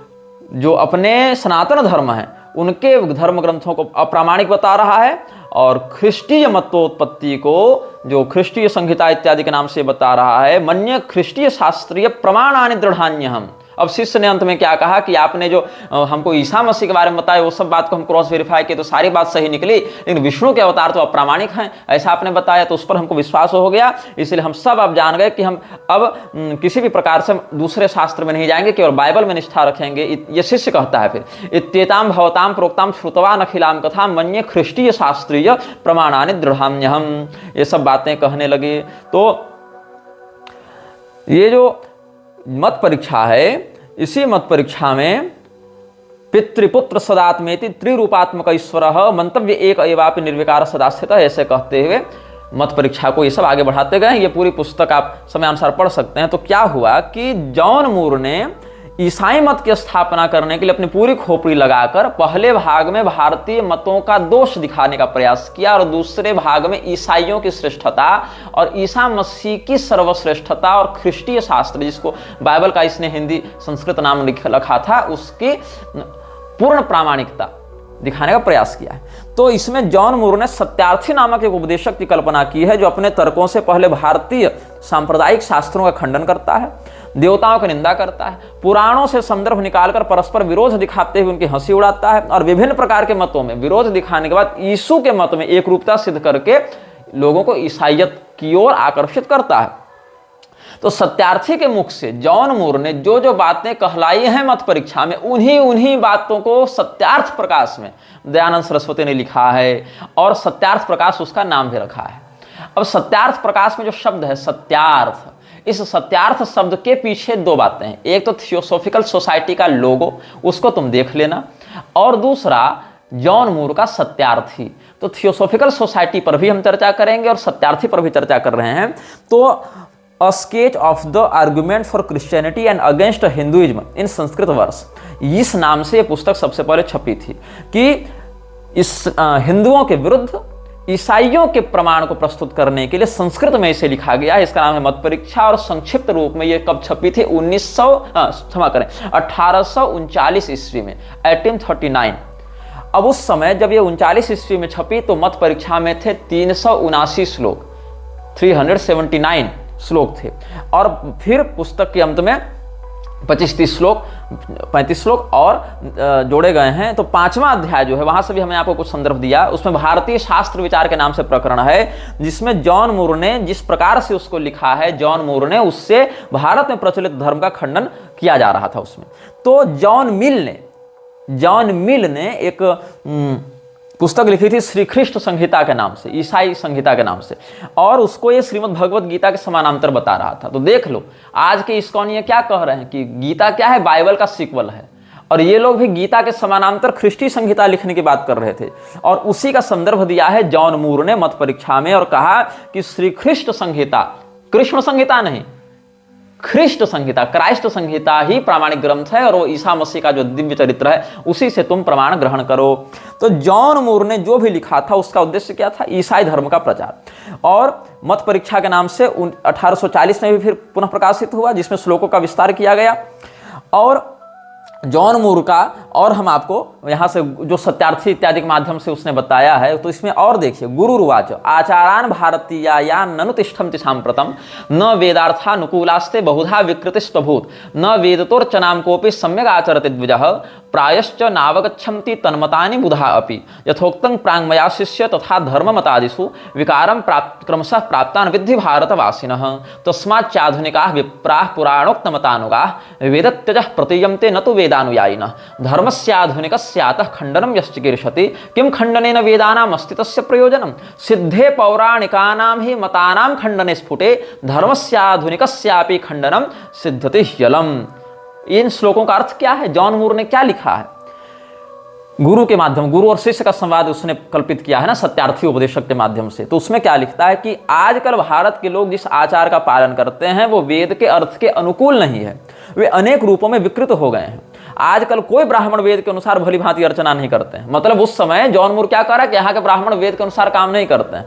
जो अपने सनातन धर्म है उनके धर्म ग्रंथों को अप्रामाणिक बता रहा है, और ख्रिस्टीय मतोत्पत्ति को जो ख्रिस्टीय संहिता इत्यादि के नाम से बता रहा है। मन्य ख्रिस्टीय शास्त्रीय प्रमाणानि दृढ़ान्यहम्। अब शिष्य ने अंत में क्या कहा कि आपने जो हमको ईसा मसीह के बारे में बताया वो सब बात को हम क्रॉस वेरीफाई किए तो सारी बात सही निकली, लेकिन विष्णु के अवतार तो अप्रामाणिक हैं, ऐसा आपने बताया, तो उस पर हमको विश्वास हो गया। इसलिए हम सब अब जान गए कि हम अब किसी भी प्रकार से दूसरे शास्त्र में नहीं जाएंगे, केवल बाइबल में निष्ठा रखेंगे। ये शिष्य कहता है फिर इत्येताम भवताम प्रोक्ताम श्रुतवान अखिलाम कथा मन्ये ख्रिस्टीय शास्त्रीय प्रमाणानि दृढ़ाम्यहम्, ये सब बातें कहने लगे। तो ये जो मत परीक्षा है, इसी मत परीक्षा में पितृपुत्र सदात्मेति त्रिरूपात्मक ईश्वर मंतव्य एक एवापि निर्विकार सदास्थित, ऐसे कहते हुए मत परीक्षा को ये सब आगे बढ़ाते गए। ये पूरी पुस्तक आप समयानुसार पढ़ सकते हैं। तो क्या हुआ कि जॉन मूर ने ईसाई मत की स्थापना करने के लिए अपनी पूरी खोपड़ी लगाकर पहले भाग में भारतीय मतों का दोष दिखाने का प्रयास किया और दूसरे भाग में ईसाइयों की श्रेष्ठता और ईसा मसीह की सर्वश्रेष्ठता और ख्रिस्टीय शास्त्र, जिसको बाइबल का इसने हिंदी संस्कृत नाम रखा था, उसकी पूर्ण प्रामाणिकता दिखाने का प्रयास किया है। तो इसमें जॉन मूर ने सत्यार्थी नामक एक उपदेशक की कल्पना की है, जो अपने तर्कों से पहले भारतीय सांप्रदायिक शास्त्रों का खंडन करता है, देवताओं की निंदा करता है, पुराणों से संदर्भ निकालकर परस्पर विरोध दिखाते हुए उनकी हंसी उड़ाता है और विभिन्न प्रकार के मतों में विरोध दिखाने के बाद यीशु के मत में एक रूपता सिद्ध करके लोगों को ईसाइयत की ओर आकर्षित करता है। तो सत्यार्थी के मुख से जॉन मूर ने जो जो बातें कहलाई हैं मत परीक्षा में, उन्हीं बातों को सत्यार्थ प्रकाश में दयानंद सरस्वती ने लिखा है और सत्यार्थ प्रकाश उसका नाम भी रखा है। अब सत्यार्थ प्रकाश में जो शब्द है सत्यार्थ, इस सत्यार्थ शब्द के पीछे दो बातें हैं। एक तो थियोसॉफिकल सोसाइटी का लोगो, उसको तुम देख लेना, और दूसरा जॉन मूर का सत्यार्थी। तो थियोसॉफिकल सोसाइटी पर भी हम चर्चा करेंगे और सत्यार्थी पर भी चर्चा कर रहे हैं। तो a sketch of the argument for Christianity and against Hinduism in Sanskrit verse, इस नाम से यह पुस्तक सबसे पहले छपी थी कि इस हिंदुओं के विरुद्ध ईसाइयों के प्रमाण को प्रस्तुत करने के लिए संस्कृत में इसे लिखा गया। इसका नाम है मत परीक्षा और संक्षिप्त रूप में ये कब छपी थी? 1839 ईस्वी में, 1839। अब उस समय जब ये 39 ईस्वी में छपी तो मत परीक्षा में थे 379 श्लोक, 379 श्लोक थे, और फिर पुस्तक के अंत में 35 श्लोक और जोड़े गए हैं। तो 5वां अध्याय जो है, वहां से भी हमने आपको कुछ संदर्भ दिया, उसमें भारतीय शास्त्र विचार के नाम से प्रकरण है, जिसमें जॉन मूर ने जिस प्रकार से उसको लिखा है, जॉन मूर ने उससे भारत में प्रचलित धर्म का खंडन किया जा रहा था उसमें। तो जॉन मिल ने एक पुस्तक लिखी थी श्री कृष्ण संहिता के नाम से, ईसाई संहिता के नाम से, और उसको ये श्रीमद् भगवत गीता के समानांतर बता रहा था। तो देख लो आज के इस्कॉनिये क्या कह रहे हैं कि गीता क्या है? बाइबल का सीक्वल है, और ये लोग भी गीता के समानांतर ख्रिस्टी संहिता लिखने की बात कर रहे थे, और उसी का संदर्भ दिया है जॉन मूर ने मत परीक्षा में और कहा कि श्री कृष्ण संहिता, कृष्ण संहिता नहीं, ख्रिस्ट संहिता, क्राइस्ट संहिता ही प्रामाणिक ग्रंथ है, और वो ईसा मसीह का जो दिव्य चरित्र है उसी से तुम प्रमाण ग्रहण करो। तो जॉन मूर ने जो भी लिखा था उसका उद्देश्य क्या था? ईसाई धर्म का प्रचार। और मत परीक्षा के नाम से 1840 में भी फिर पुनः प्रकाशित हुआ, जिसमें श्लोकों का विस्तार किया गया। और जॉन मूर का, और हम आपको यहाँ से जो सत्यार्थी इत्यादि के माध्यम से उसने बताया है, तो इसमें और देखिए, गुरुर्वाच आचारान भारतीया या ननु तिष्ठन्ति साम्प्रतम न वेदार्थानुकूलास्ते बहुधा विकृतिस्त्वभूत न वेदतोर्चनाम कोपि सम्यक् आचरति द्विजः प्रायश्च नावगच्छन्ति तन्मतानि बुधा अपि यथोक्तं प्राङ्मया शिष्य तथा धर्ममतादिषु विकारं क्रमशः प्राप्तान् विद्धि भारतवासिनः तस्माच्चाधुनिकाः विप्राः पुराणोक्तमतानुगाः वेदत्यजः प्रतीयन्ते न तु वेदानुयायिनः धर्मस्याधुनिकस्यातः खण्डनं यश्चिकीर्षति किं खण्डनेन वेदानाम् अस्तित्वस्य प्रयोजनं सिद्धे पौराणिकानां हि मतानां खण्डने स्फुटे धर्मस्याधुनिकस्यापि खण्डनं सिद्धति ह्यलम्। इन श्लोकों का अर्थ क्या है? जॉन मूर ने क्या लिखा है? गुरु के माध्यम, गुरु और शिष्य का संवाद उसने कल्पित किया है ना, सत्यार्थी उपदेशक के माध्यम से। तो उसमें क्या लिखता है कि आजकल भारत के लोग जिस आचार का पालन करते हैं वो वेद के अर्थ के अनुकूल नहीं है, वे अनेक रूपों में विकृत हो गए हैं। आजकल कोई ब्राह्मण वेद के अनुसार भली भांति अर्चना नहीं करते हैं। मतलब उस समय जॉन मूर क्या कह रहा है कि यहाँ के ब्राह्मण वेद के अनुसार काम नहीं करते हैं।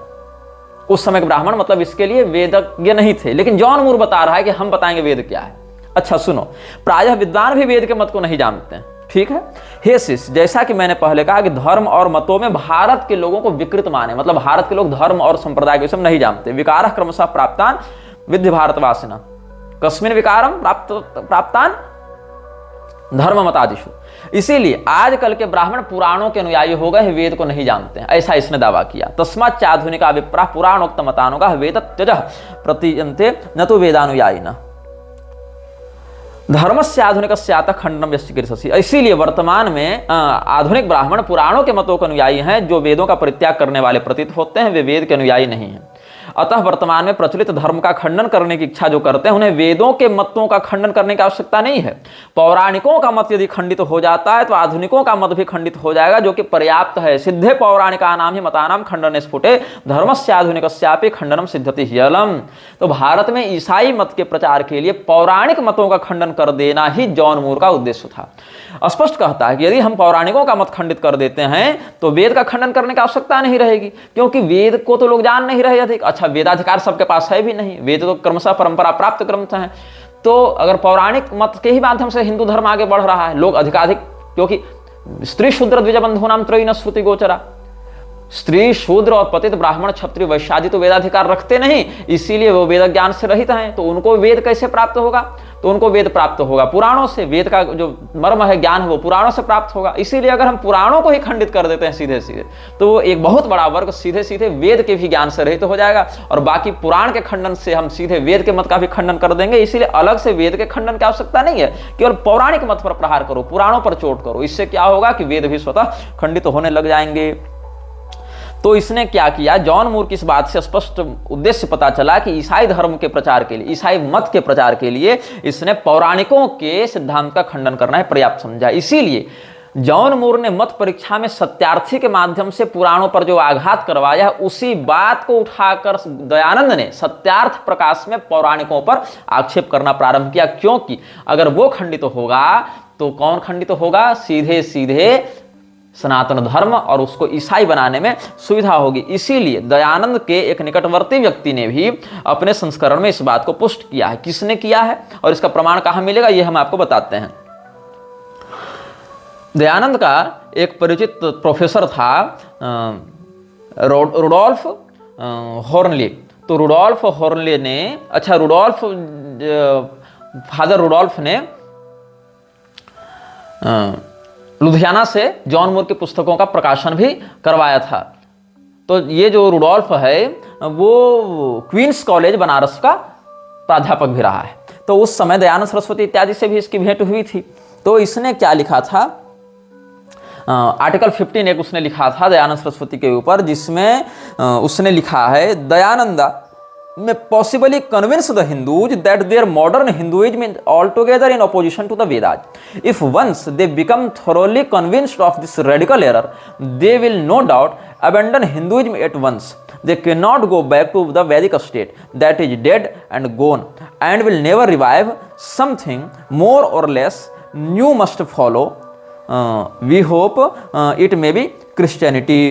उस समय के ब्राह्मण मतलब इसके लिए वेदज्ञ नहीं थे, लेकिन जॉन मूर बता रहा है कि हम बताएंगे वेद क्या है। अच्छा सुनो, प्रायः विद्वान भी वेद के मत को नहीं जानते हैं, ठीक है। हे शिष्य, जैसा कि मैंने पहले कहा कि धर्म और मतों में भारत के लोगों को विकृत माने, मतलब भारत के लोग धर्म और संप्रदाय के विषय नहीं जानते। विकारः क्रमशः प्राप्तान विद्धि भारतवासिनः कस्मिन् विकारम प्राप्तान धर्म मतादिषु। इसीलिए आजकल के ब्राह्मण पुराणों के अनुयायी हो गए, वेद को नहीं जानते हैं, ऐसा इसने दावा किया। तस्मात् चाधुनिका विप्राः पुराणोक्त मतानुगाः वेदत्यजः प्रतीयन्ते न तो वेदानुयायिनः धर्मस्य आधुनिकस्यातः खण्डनं यश्चिकीर्षसि। इसीलिए वर्तमान में आधुनिक ब्राह्मण पुराणों के मतों के अनुयायी हैं, जो वेदों का परित्याग करने वाले प्रतीत होते हैं, वे वेद के अनुयायी नहीं हैं। अतः वर्तमान में प्रचलित धर्म का खंडन करने की इच्छा जो करते हैं उन्हें वेदों के मतों का खंडन करने की आवश्यकता नहीं है। पौराणिकों का मत यदि खंडित हो जाता है तो आधुनिकों का मत भी खंडित हो जाएगा, जो कि पर्याप्त है। सिद्धे पौराणिका नाम ही मतानाम खंडन स्फुटे धर्मस्य आधुनिकस्यापि खंडनम सिद्धति ह्यलम। तो भारत में ईसाई मत के प्रचार के लिए पौराणिक मतों का खंडन कर देना ही जॉन मूर का उद्देश्य था। स्पष्ट कहता है कि यदि हम पौराणिकों का मत खंडित कर देते हैं तो वेद का खंडन करने की आवश्यकता नहीं रहेगी, क्योंकि वेद को तो लोग जान नहीं रहे अधिक। अच्छा, वेदाधिकार सबके पास है भी नहीं, वेद तो क्रमशः परंपरा प्राप्त ग्रंथ हैं। तो अगर पौराणिक मत के ही माध्यम से हिंदू धर्म आगे बढ़ रहा है, लोग अधिकाधिक, क्योंकि स्त्री शूद्र द्विज बंधु नाम त्रयी न श्रुति गोचरा, स्त्री शूद्र और पतित ब्राह्मण क्षत्रिय वैश्य आदि तो वेदाधिकार रखते नहीं, इसीलिए वो वेद ज्ञान से रहित हैं। तो उनको वेद कैसे प्राप्त होगा? तो उनको वेद प्राप्त होगा पुराणों से। वेद का जो मर्म है, ज्ञान है, वो पुराणों से प्राप्त होगा। इसीलिए अगर हम पुराणों को ही खंडित कर देते हैं सीधे सीधे, तो वो एक बहुत बड़ा वर्ग सीधे सीधे वेद के भी ज्ञान से रहित हो जाएगा, और बाकी पुराण के खंडन से हम सीधे वेद के मत का भी खंडन कर देंगे। इसीलिए अलग से वेद के खंडन की आवश्यकता नहीं है, केवल पौराणिक मत पर प्रहार करो, पुराणों पर चोट करो। इससे क्या होगा कि वेद भी स्वतः खंडित होने लग जाएंगे। तो इसने क्या किया, जॉन मूर की इस बात से स्पष्ट उद्देश्य पता चला कि ईसाई धर्म के प्रचार के लिए, ईसाई मत के प्रचार के लिए इसने पौराणिकों के सिद्धांत का खंडन करना है पर्याप्त समझा। इसीलिए जॉन मूर ने मत परीक्षा में सत्यार्थी के माध्यम से पुराणों पर जो आघात करवाया, उसी बात को उठाकर दयानंद ने सत्यार्थ प्रकाश में पौराणिकों पर आक्षेप करना प्रारंभ किया। क्योंकि अगर वो खंडित होगा तो कौन खंडित होगा? सीधे सीधे सनातन धर्म, और उसको ईसाई बनाने में सुविधा होगी। इसीलिए दयानंद के एक निकटवर्ती व्यक्ति ने भी अपने संस्करण में इस बात को पुष्ट किया है। किसने किया है और इसका प्रमाण कहां मिलेगा, यह हम आपको बताते हैं। दयानंद का एक परिचित प्रोफेसर था रुडोल्फ हॉर्नले। तो रुडोल्फ हॉर्नले ने, अच्छा फादर रुडोल्फ ने लुधियाना से जॉन मूर की पुस्तकों का प्रकाशन भी करवाया था। तो ये जो रुडोल्फ है वो क्वींस कॉलेज बनारस का प्राध्यापक भी रहा है। तो उस समय दयानंद सरस्वती इत्यादि से भी इसकी भेंट हुई थी। तो इसने क्या लिखा था, आर्टिकल 15 एक उसने लिखा था दयानंद सरस्वती के ऊपर, जिसमें उसने लिखा है, Dayananda may possibly convince the Hindus that their modern Hinduism is altogether in opposition to the Vedas. If once they become thoroughly convinced of this radical error, they will no doubt abandon Hinduism at once. They cannot go back to the Vedic state that is dead and gone, and will never revive. Something more or less new must follow. We hope it may be Christianity.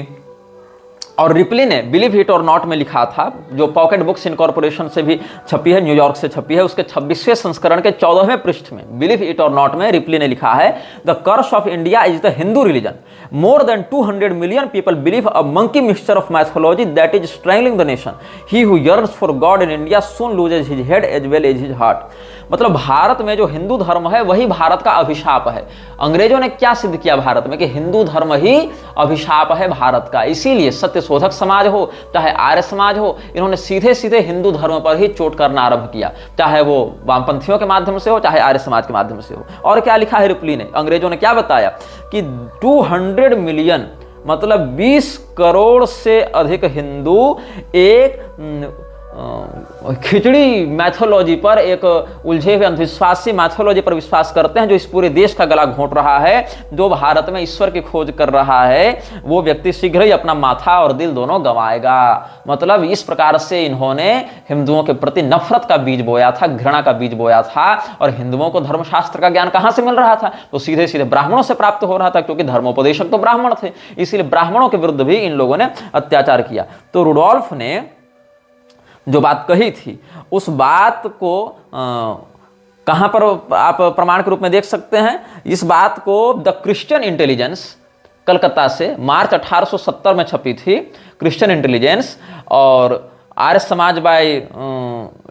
और replay ने believe it or not में लिखा था, जो pocket books incorporation से भी छपी है, न्यूयॉर्क से छपी है, उसके 26वें संस्करण के 14वें पृष्ठ में बिलीव इट और नॉट में रिप्ली ने लिखा है, the curse of India is the Hindu religion. More than 200 million people believe a monkey mixture of mythology that is strangling the nation. He who yearns for God in India soon loses his head as well as his heart. मतलब भारत में जो हिंदू धर्म है वही भारत का अभिशाप है. अंग्रेजों ने क्या सिद्ध किया भारत में कि हिंदू धर्म ही अभिशाप है भारत का. इसीलिए सत्य शोधक समाज हो चाहे आर्य समाज हो, इन्होंने सीधे सीधे हिंदू धर्म पर ही चोट करना आरंभ किया, चाहे वो वामपंथियों के माध्यम से हो चाहे आर्य समाज के माध्यम से हो. और क्या लिखा है रिप्ली ने, अंग्रेजों ने क्या बताया कि 200 मिलियन मतलब 20 करोड़ से अधिक हिंदू एक खिचड़ी मैथोलॉजी पर, एक उलझे हुए अंधविश्वासी मैथोलॉजी पर विश्वास करते हैं, जो इस पूरे देश का गला घोंट रहा है. जो भारत में ईश्वर की खोज कर रहा है वो व्यक्ति शीघ्र ही अपना माथा और दिल दोनों गंवाएगा. मतलब इस प्रकार से इन्होंने हिंदुओं के प्रति नफरत का बीज बोया था, घृणा का बीज बोया था. और हिंदुओं को धर्मशास्त्र का ज्ञान कहां से मिल रहा था, तो सीधे सीधे ब्राह्मणों से प्राप्त हो रहा था, क्योंकि धर्मोपदेशक तो ब्राह्मण थे. इसीलिए ब्राह्मणों के विरुद्ध भी इन लोगों ने अत्याचार किया. तो रुडोल्फ ने जो बात कही थी उस बात को कहां पर आप प्रमाण के रूप में देख सकते हैं. इस बात को द क्रिश्चियन इंटेलिजेंस कलकत्ता से मार्च 1870 में छपी थी. क्रिश्चियन इंटेलिजेंस और आर्य समाज बाय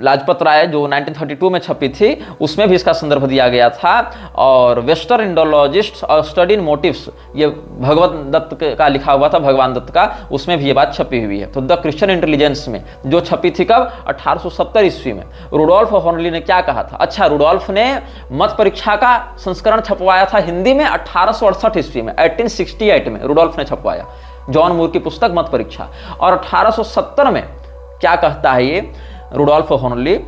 लाजपत राय जो 1932 में छपी थी, उसमें भी इसका संदर्भ दिया गया था. और वेस्टर्न इंडोलॉजिस्ट और स्टडी इन मोटिव्स, ये भगवत दत्त का लिखा हुआ था, भगवान दत्त का, उसमें भी ये बात छपी हुई है. तो द क्रिश्चियन इंटेलिजेंस में जो छपी थी कब, 1870 ईस्वी में. रुडोल्फ हॉर्नली ने क्या कहा था. अच्छा, रुडोल्फ ने मत परीक्षा का संस्करण छपवाया था हिंदी में 1868 ईस्वी में, 1868 में रुडोल्फ ने छपवाया जॉन मूर की पुस्तक मत परीक्षा. और 1870 में क्या कहता है ये रुडोल्फ होनली?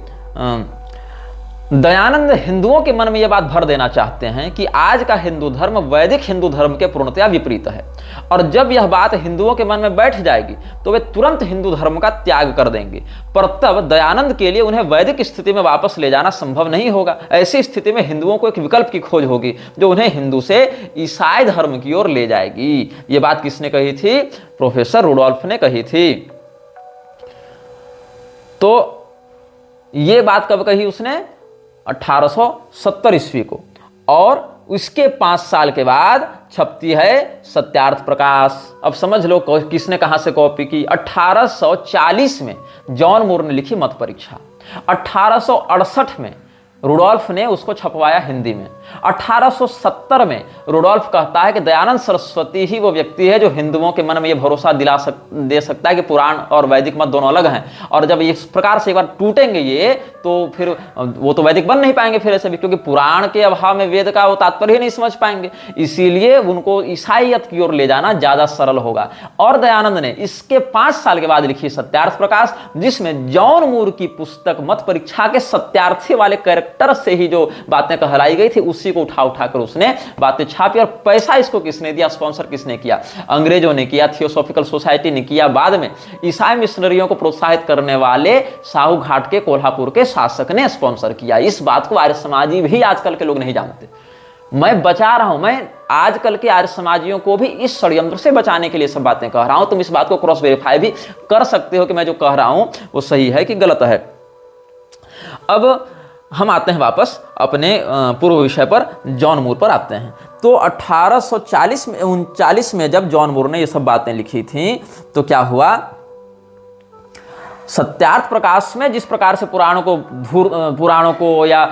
दयानंद हिंदुओं के मन में यह बात भर देना चाहते हैं कि आज का हिंदू धर्म वैदिक हिंदू धर्म के पूर्णतया विपरीत है, और जब यह बात हिंदुओं के मन में बैठ जाएगी तो वे तुरंत हिंदू धर्म का त्याग कर देंगे। पर तब दयानंद के लिए उन्हें वैदिक स्थिति में वापस ले जाना संभव नहीं होगा। ऐसी स्थिति में हिंदुओं को एक विकल्प की खोज होगी जो उन्हें हिंदू से ईसाई धर्म की ओर ले जाएगी। ये बात किसने कही थी? प्रोफेसर रुडोल्फ ने कही थी। तो ये बात कब कही उसने? 1870 ईस्वी को। और उसके 5 साल के बाद छपती है सत्यार्थ प्रकाश। अब समझ लो किसने कहां से कॉपी की। 1840 में जॉन मूर ने लिखी मत परीक्षा। 1868 में रुडोल्फ ने उसको छपवाया हिंदी में। 1870 में रुडोल्फ कहता है कि दयानंद सरस्वती ही वो व्यक्ति है जो हिंदुओं के मन में ये भरोसा दे सकता है कि पुराण और वैदिक मत दोनों अलग हैं, और जब इस प्रकार से एक बार टूटेंगे ये तो फिर वो तो वैदिक बन नहीं पाएंगे फिर ऐसे भी, क्योंकि पुराण के अभाव में वेद का वो तात्पर्य ही नहीं समझ पाएंगे। इसीलिए उनको ईसाईयत की ओर ले जाना ज्यादा सरल होगा। और दयानंद ने इसके 5 साल के बाद लिखी सत्यार्थ प्रकाश, जिसमें जॉन मूर की पुस्तक मत परीक्षा के सत्यार्थी वाले कैरेक्टर से ही जो बातें कहलाई गई थी उसी को उठा कर उसने बातें छापी। और पैसा इसको किसने दिया? स्पॉन्सर किसने किया? अंग्रेजों ने किया, थियोसॉफिकल सोसाइटी ने किया। बाद में ईसाई मिशनरियों को प्रोत्साहित करने वाले साहू घाट के कोल्हापुर के शासक ने स्पॉन्सर किया। इस बात को आर्य समाजी भी आजकल के लोग नहीं जानते। मैं बचा रहा हूं, मैं आजकल के आर्य समाजियों को भी इस षड्यंत्र से बचाने के लिए सब बातें कह रहा हूं। तुम इस बात को क्रॉस वेरीफाई भी कर सकते हो कि मैं जो कह रहा हूं वो सही है कि गलत है। अब हम आते हैं वापस अपने पूर्व विषय पर, जॉन मूर पर आते हैं। तो 1839 में जब जॉन मूर ने ये सब बातें लिखी थी तो क्या हुआ? सत्यार्थ प्रकाश में जिस प्रकार से पुराणों को या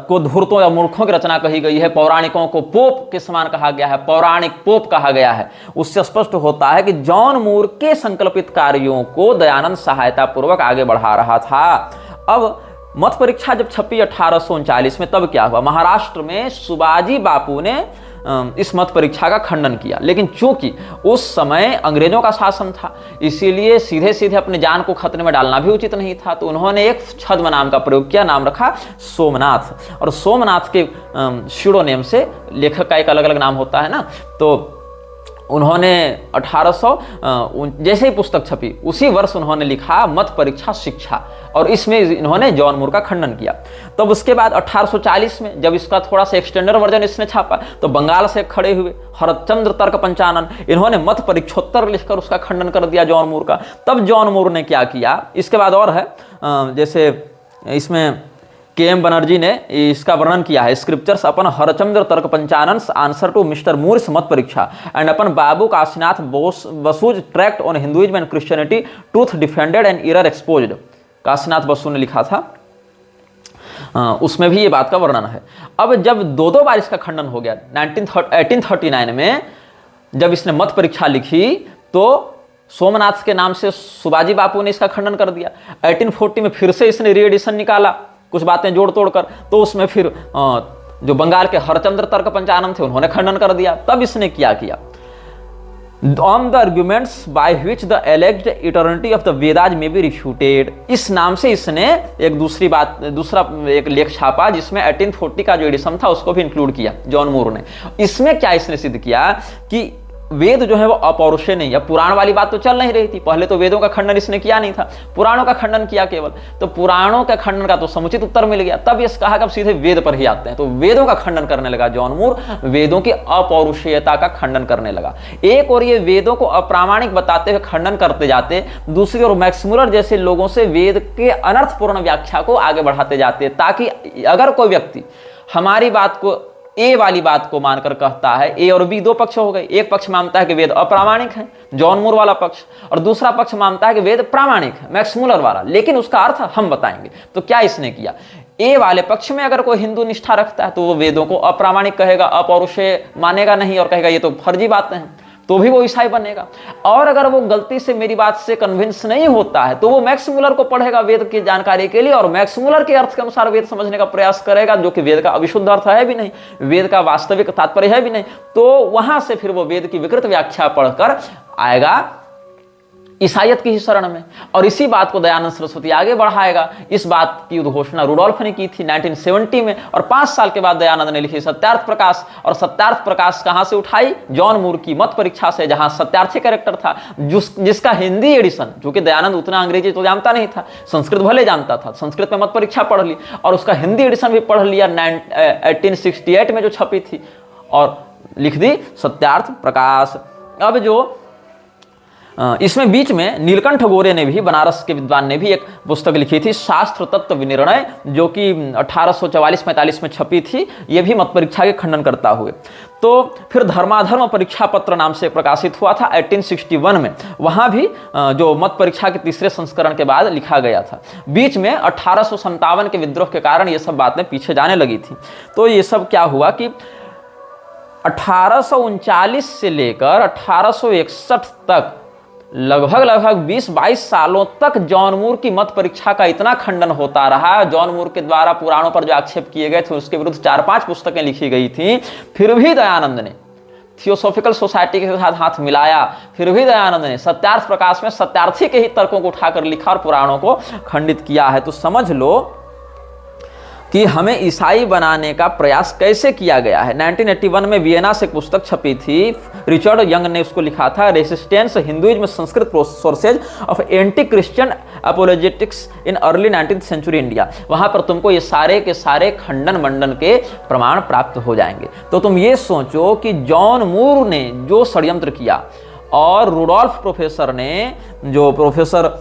को धूर्तों या मूर्खों की रचना कही गई है, पौराणिकों को पोप के समान कहा गया है, पौराणिक पोप कहा गया है, उससे स्पष्ट होता है कि जॉन मूर के संकल्पित कार्यों को दयानंद सहायता पूर्वक आगे बढ़ा रहा था। अब मत परीक्षा जब छपी 1839 में, तब क्या हुआ? महाराष्ट्र में सुबाजी बापू ने इस मत परीक्षा का खंडन किया, लेकिन चूंकि उस समय अंग्रेजों का शासन था इसीलिए सीधे सीधे अपने जान को खतरे में डालना भी उचित नहीं था। तो उन्होंने एक छद्म नाम का प्रयोग किया, नाम रखा सोमनाथ। और सोमनाथ के शिरोनेम से लेखक का एक अलग अलग नाम होता है ना, तो उन्होंने 1800 जैसे ही पुस्तक छपी उसी वर्ष उन्होंने लिखा मत परीक्षा शिक्षा, और इसमें इन्होंने जॉन मूर का खंडन किया। तब उसके बाद 1840 में जब इसका थोड़ा सा एक्सटेंडर वर्जन इसने छापा तो बंगाल से खड़े हुए हरचंद्र तर्क पंचानन, इन्होंने मत परीक्षोत्तर लिखकर उसका खंडन कर दिया जॉन मूर का। तब जॉन मूर ने क्या किया? इसके बाद और है, जैसे इसमें के.एम. बनर्जी ने इसका वर्णन किया है, स्क्रिप्चर्स अपन Harchandra Tarka Panchanan answer to Mister Muir's Mata Pariksha and अपन Babu Kashinath Basu's tract on Hinduism and Christianity truth defended and error exposed. Kashinath Basu ने लिखा था, उसमें भी ये बात का वर्णन है। अब जब दो बार इसका खंडन हो गया, 1839 में जब इसने मत परीक्षा लिखी तो सोमनाथ के नाम से सुबाजी बापू ने इसका खंडन कर दिया। 1840 में फिर से इसने रीएडिशन निकाला कुछ बातें जोड़ तोड़ कर, तो उसमें फिर जो बंगाल के हरचंद्र तर्क पंचानन थे उन्होंने खंडन कर दिया। तब इसने क्या किया? On the arguments by which the alleged eternity of the Vedas में बी रिफ्यूटेड, इस नाम से इसने एक दूसरा एक लेख छापा जिसमें 1840 का जो एडिशन था उसको भी इंक्लूड किया जॉन मूर ने। इसमें क्या इसने सिद्ध किया कि वेद जो है वो अपौरुषेय नहीं है। पुराण वाली बात तो चल नहीं रही थी, पहले तो वेदों का खंडन इसने किया नहीं था, पुराणों का खंडन किया केवल, तो पुराणों का खंडन का तो समुचित उत्तर मिल गया। तब ये कहा कि अब सीधे वेद पर ही आते हैं, तो वेदों का खंडन करने लगा जॉन मूर, वेदों की अपौरुषेयता का खंडन करने लगा। एक और ये वेदों को अप्रामाणिक बताते हुए खंडन करते जाते, दूसरी ओर मैक्स मुलर जैसे लोगों से वेद के अनर्थपूर्ण व्याख्या को आगे बढ़ाते जाते, ताकि अगर कोई व्यक्ति हमारी बात को ए वाली बात को मानकर कहता है, ए और बी दो पक्ष हो गए, एक पक्ष मानता है कि वेद अप्रामाणिक है, जॉन मूर वाला पक्ष, और दूसरा पक्ष मानता है कि वेद प्रामाणिक है, मैक्स मुलर वाला, लेकिन उसका अर्थ हम बताएंगे। तो क्या इसने किया? ए वाले पक्ष में अगर कोई हिंदू निष्ठा रखता है तो वो वेदों को अप्रामाणिक कहेगा, अपौरुषेय मानेगा नहीं, और कहेगा ये तो फर्जी बातें हैं, तो भी वो ईसाई बनेगा। और अगर वो गलती से मेरी बात से कन्विंस नहीं होता है तो वो मैक्स मुलर को पढ़ेगा वेद की जानकारी के लिए, और मैक्स मुलर के अर्थ के अनुसार वेद समझने का प्रयास करेगा, जो कि वेद का अविशुद्ध अर्थ है भी नहीं, वेद का वास्तविक तात्पर्य है भी नहीं। तो वहां से फिर वो वेद की विकृत व्याख्या पढ़कर आएगा ईसाइयत की ही शरण में। और इसी बात को दयानंद सरस्वती आगे बढ़ाएगा। इस बात की उद्घोषणा रुडोल्फ ने की थी 1970 में, और 5 साल के बाद दयानंद ने लिखी सत्यार्थ प्रकाश। और सत्यार्थ प्रकाश कहां से उठाई? जॉन मूर की मत परीक्षा से, जहां सत्यार्थी कैरेक्टर था, जिसका हिंदी एडिशन, जो कि दयानंद उतना अंग्रेजी तो जानता नहीं था, संस्कृत भले जानता था, संस्कृत में मत परीक्षा पढ़ ली और उसका हिंदी एडिशन भी पढ़ लिया 1868 में जो छपी थी, और लिख दी सत्यार्थ प्रकाश। अब जो इसमें बीच में नीलकंठ गोरे ने भी, बनारस के विद्वान ने भी एक पुस्तक लिखी थी शास्त्र तत्व विनिर्णय, जो कि 1844-45 में छपी थी। ये भी मत परीक्षा के खंडन करता हुए। तो फिर धर्माधर्म परीक्षा पत्र नाम से प्रकाशित हुआ था 1861 में। वहाँ भी जो मत परीक्षा के तीसरे संस्करण के बाद लिखा गया था। बीच में 1857 के विद्रोह के कारण ये सब बातें पीछे जाने लगी थी। तो ये सब क्या हुआ कि 1839 से लेकर 1861 तक लगभग 20-22 सालों तक जॉन मूर की मत परीक्षा का इतना खंडन होता रहा। जॉन मूर के द्वारा पुराणों पर जो आक्षेप किए गए थे उसके विरुद्ध 4-5 पुस्तकें लिखी गई थी। फिर भी दयानंद ने थियोसॉफिकल सोसाइटी के साथ हाथ मिलाया। फिर भी दयानंद ने सत्यार्थ प्रकाश में सत्यार्थी के ही तर्कों को उठाकर लिखा और पुराणों को खंडित किया है। तो समझ लो कि हमें ईसाई बनाने का प्रयास कैसे किया गया है। 1981 में वियना से एक पुस्तक छपी थी, रिचर्ड यंग ने उसको लिखा था, resistance Hinduism Sanskrit sources of anti Christian apologetics in early 19th century India. वहां पर तुमको ये सारे के सारे खंडन मंडन के प्रमाण प्राप्त हो जाएंगे। तो तुम ये सोचो कि जॉन मूर ने जो षड्यंत्र किया और रुडोल्फ प्रोफेसर ने, जो प्रोफेसर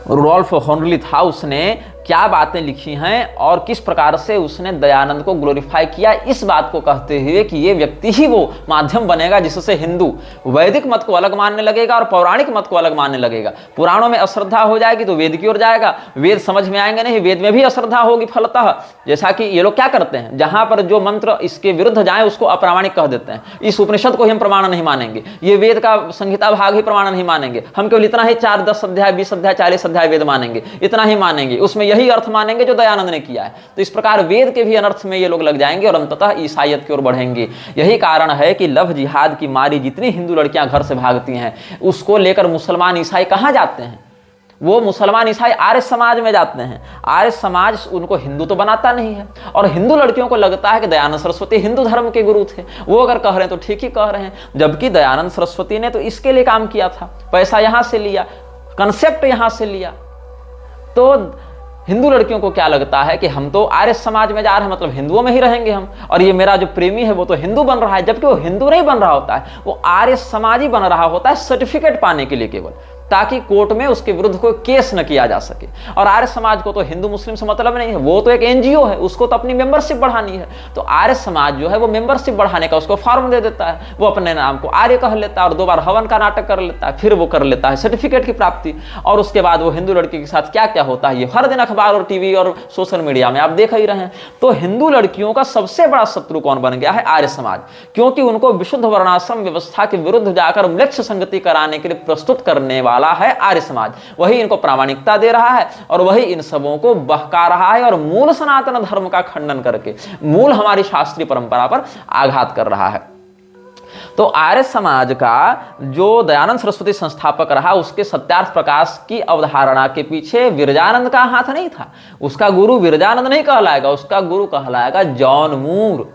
रुडोल्फ हॉर्नली था, उसने क्या बातें लिखी हैं और किस प्रकार से उसने दयानंद को ग्लोरीफाई किया, इस बात को कहते हुए कि ये व्यक्ति ही वो माध्यम बनेगा जिससे हिंदू वैदिक मत को अलग मानने लगेगा और पौराणिक मत को अलग मानने लगेगा। पुराणों में अश्रद्धा हो जाएगी तो वेद की ओर जाएगा, वेद समझ में आएंगे नहीं, वेद में भी अश्रद्धा होगी फलतः। जैसा कि ये लोग क्या करते हैं, जहां पर जो मंत्र इसके विरुद्ध जाए उसको अप्रामाणिक कह देते हैं। इस उपनिषद को ही हम प्रमाण नहीं मानेंगे, ये वेद का संहिता भाग ही प्रमाण नहीं मानेंगे, हम केवल इतना ही 4-10 अध्याय 20 अध्याय 40 अध्याय वेद मानेंगे, इतना ही मानेंगे, उसमें यही अर्थ मानेंगे जो दयानंद ने किया है। तो इस प्रकार वेद के भी अनर्थ में ये लोग लग जाएंगे और अंततः ईसाइयत की ओर बढ़ेंगे। यही कारण है कि लव जिहाद की मारी जितनी हिंदू लड़कियां घर से भागती हैं, उसको लेकर मुसलमान ईसाई कहां जाते हैं? वो मुसलमान ईसाई आर्य समाज में जाते हैं। आर्य समाज उनको हिंदू तो बनाता नहीं है, और हिंदू लड़कियों को लगता है कि दयानंद सरस्वती हिंदू धर्म के गुरु थे। वो अगर कह रहे हैं तो ठीक ही कह रहे हैं, जबकि दयानंद सरस्वती ने तो इसके लिए काम किया था, पैसा यहां से लिया, कंसेप्ट यहां से लिया। तो हिंदू लड़कियों को क्या लगता है कि हम तो आर्य समाज में जा रहे हैं, मतलब हिंदुओं में ही रहेंगे हम, और ये मेरा जो प्रेमी है वो तो हिंदू बन रहा है, जबकि वो हिंदू नहीं बन रहा होता है, वो आर्य समाजी बन रहा होता है सर्टिफिकेट पाने के लिए केवल, ताकि कोर्ट में उसके विरुद्ध कोई केस न किया जा सके। और आर्य समाज को तो हिंदू मुस्लिम से मतलब नहीं है, वो तो एक एनजीओ है, उसको तो अपनी मेंबरशिप बढ़ानी है। तो आर्य समाज जो है वो मेंबरशिप बढ़ाने का उसको फॉर्म दे देता है, वो अपने नाम को आर्य कह लेता है और 2 बार हवन का नाटक कर लेता है, फिर वो कर लेता है सर्टिफिकेट की प्राप्ति। और उसके बाद वो हिंदू लड़की के साथ क्या क्या होता है ये हर दिन अखबार और टीवी और सोशल मीडिया में आप देख ही रहे हैं। तो हिंदू लड़कियों का सबसे बड़ा शत्रु कौन बन गया है? आर्य समाज, क्योंकि उनको विशुद्ध वर्णाश्रम व्यवस्था के विरुद्ध जाकर म्लेच्छ संगति कराने के लिए प्रस्तुत करने वाला है आर्य समाज। वही इनको प्रामाणिकता दे रहा है और वही इन सबों को बहका रहा है और मूल सनातन धर्म का खंडन करके मूल हमारी शास्त्रीय परंपरा पर आघात कर रहा है। तो आर्य समाज का जो दयानंद सरस्वती संस्थापक रहा, उसके सत्यार्थ प्रकाश की अवधारणा के पीछे विरजानंद का हाथ नहीं था। उसका गुरु विरजानंद नहीं कहलाएगा, उसका गुरु कहलाएगा जॉन मूर।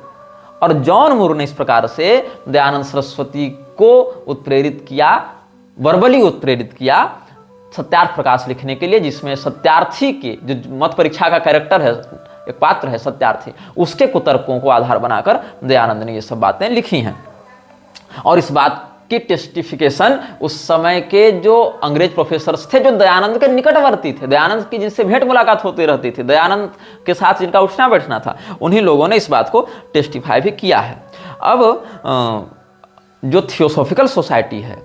और जॉन मूर ने इस प्रकार से दयानंद सरस्वती को उत्प्रेरित किया, वर्बली उत्प्रेरित किया सत्यार्थ प्रकाश लिखने के लिए, जिसमें सत्यार्थी के जो मत परीक्षा का कैरेक्टर है, एक पात्र है सत्यार्थी, उसके कुतर्कों को आधार बनाकर दयानंद ने ये सब बातें लिखी हैं। और इस बात की टेस्टिफिकेशन उस समय के जो अंग्रेज प्रोफेसर्स थे, जो दयानंद के निकटवर्ती थे, दयानंद की जिनसे भेंट मुलाकात होती रहती थी, दयानंद के साथ जिनका उठना बैठना था, उन्हीं लोगों ने इस बात को टेस्टिफाई भी किया है। अब जो थियोसॉफिकल सोसाइटी है,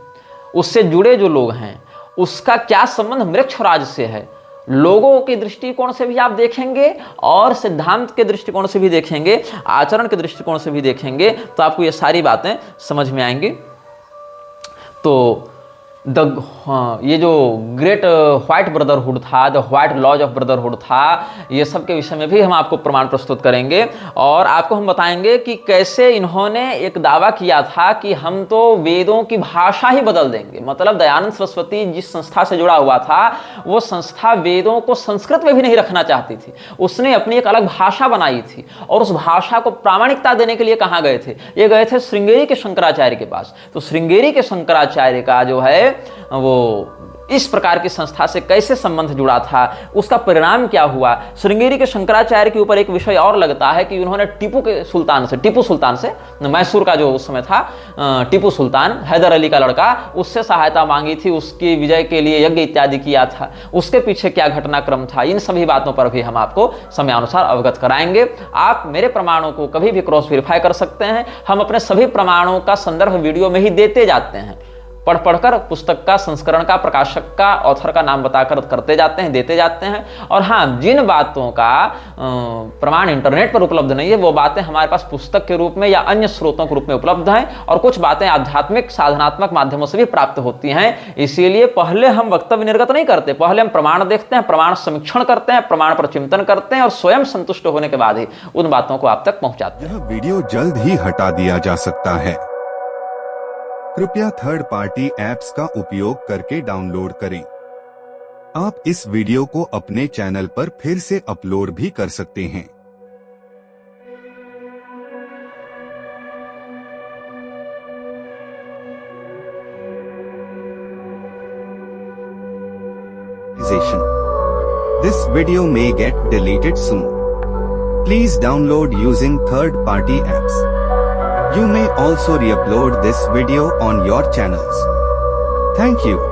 उससे जुड़े जो लोग हैं, उसका क्या संबंध मृक्षराज से है, लोगों के दृष्टिकोण से भी आप देखेंगे और सिद्धांत के दृष्टिकोण से भी देखेंगे, आचरण के दृष्टिकोण से भी देखेंगे, तो आपको ये सारी बातें समझ में आएंगी। तो ये जो ग्रेट व्हाइट ब्रदरहुड था, the white lodge of brotherhood था, ये सब के विषय में भी हम आपको प्रमाण प्रस्तुत करेंगे और आपको हम बताएंगे कि कैसे इन्होंने एक दावा किया था कि हम तो वेदों की भाषा ही बदल देंगे। मतलब दयानंद सरस्वती जिस संस्था से जुड़ा हुआ था वो संस्था वेदों को संस्कृत में भी नहीं रखना चाहती थी, उसने अपनी एक अलग भाषा बनाई थी और उस भाषा को प्रामाणिकता देने के लिए कहाँ गए थे? ये गए थे श्रृंगेरी के शंकराचार्य के पास। तो श्रृंगेरी के शंकराचार्य का जो है वो इस प्रकार की संस्था से कैसे संबंध जुड़ा था, उसका परिणाम क्या हुआ। श्रृंगेरी के शंकराचार्य के ऊपर एक विषय और लगता है कि उन्होंने टीपू सुल्तान से मैसूर का जो उस समय था टीपू सुल्तान हैदर अली का लड़का, उससे सहायता मांगी थी, उसकी विजय के लिए यज्ञ इत्यादि किया था। उसके पीछे क्या घटनाक्रम था, इन सभी बातों पर भी हम आपको समयानुसार अवगत कराएंगे। आप मेरे प्रमाणों को कभी भी क्रॉस वेरीफाई कर सकते हैं। हम अपने सभी प्रमाणों का संदर्भ वीडियो में ही देते जाते हैं, पढ़कर पुस्तक का, संस्करण का, प्रकाशक का, ऑथर का नाम बताकर करते जाते हैं, देते जाते हैं। और हाँ, जिन बातों का प्रमाण इंटरनेट पर उपलब्ध नहीं है वो बातें हमारे पास पुस्तक के रूप में या अन्य स्रोतों के रूप में उपलब्ध हैं और कुछ बातें आध्यात्मिक साधनात्मक माध्यमों से भी प्राप्त होती हैं। इसीलिए पहले हम वक्तव्य निर्गत नहीं करते, पहले हम प्रमाण देखते हैं, प्रमाण समीक्षण करते हैं, प्रमाण पर चिंतन करते हैं और स्वयं संतुष्ट होने के बाद ही उन बातों को आप तक पहुंचाते हैं। यह वीडियो जल्द ही हटा दिया जा सकता है, कृपया थर्ड पार्टी ऐप्स का उपयोग करके डाउनलोड करें। आप इस वीडियो को अपने चैनल पर फिर से अपलोड भी कर सकते हैं। This video may get deleted soon. Please download using third party apps. You may also re-upload this video on your channels. Thank you.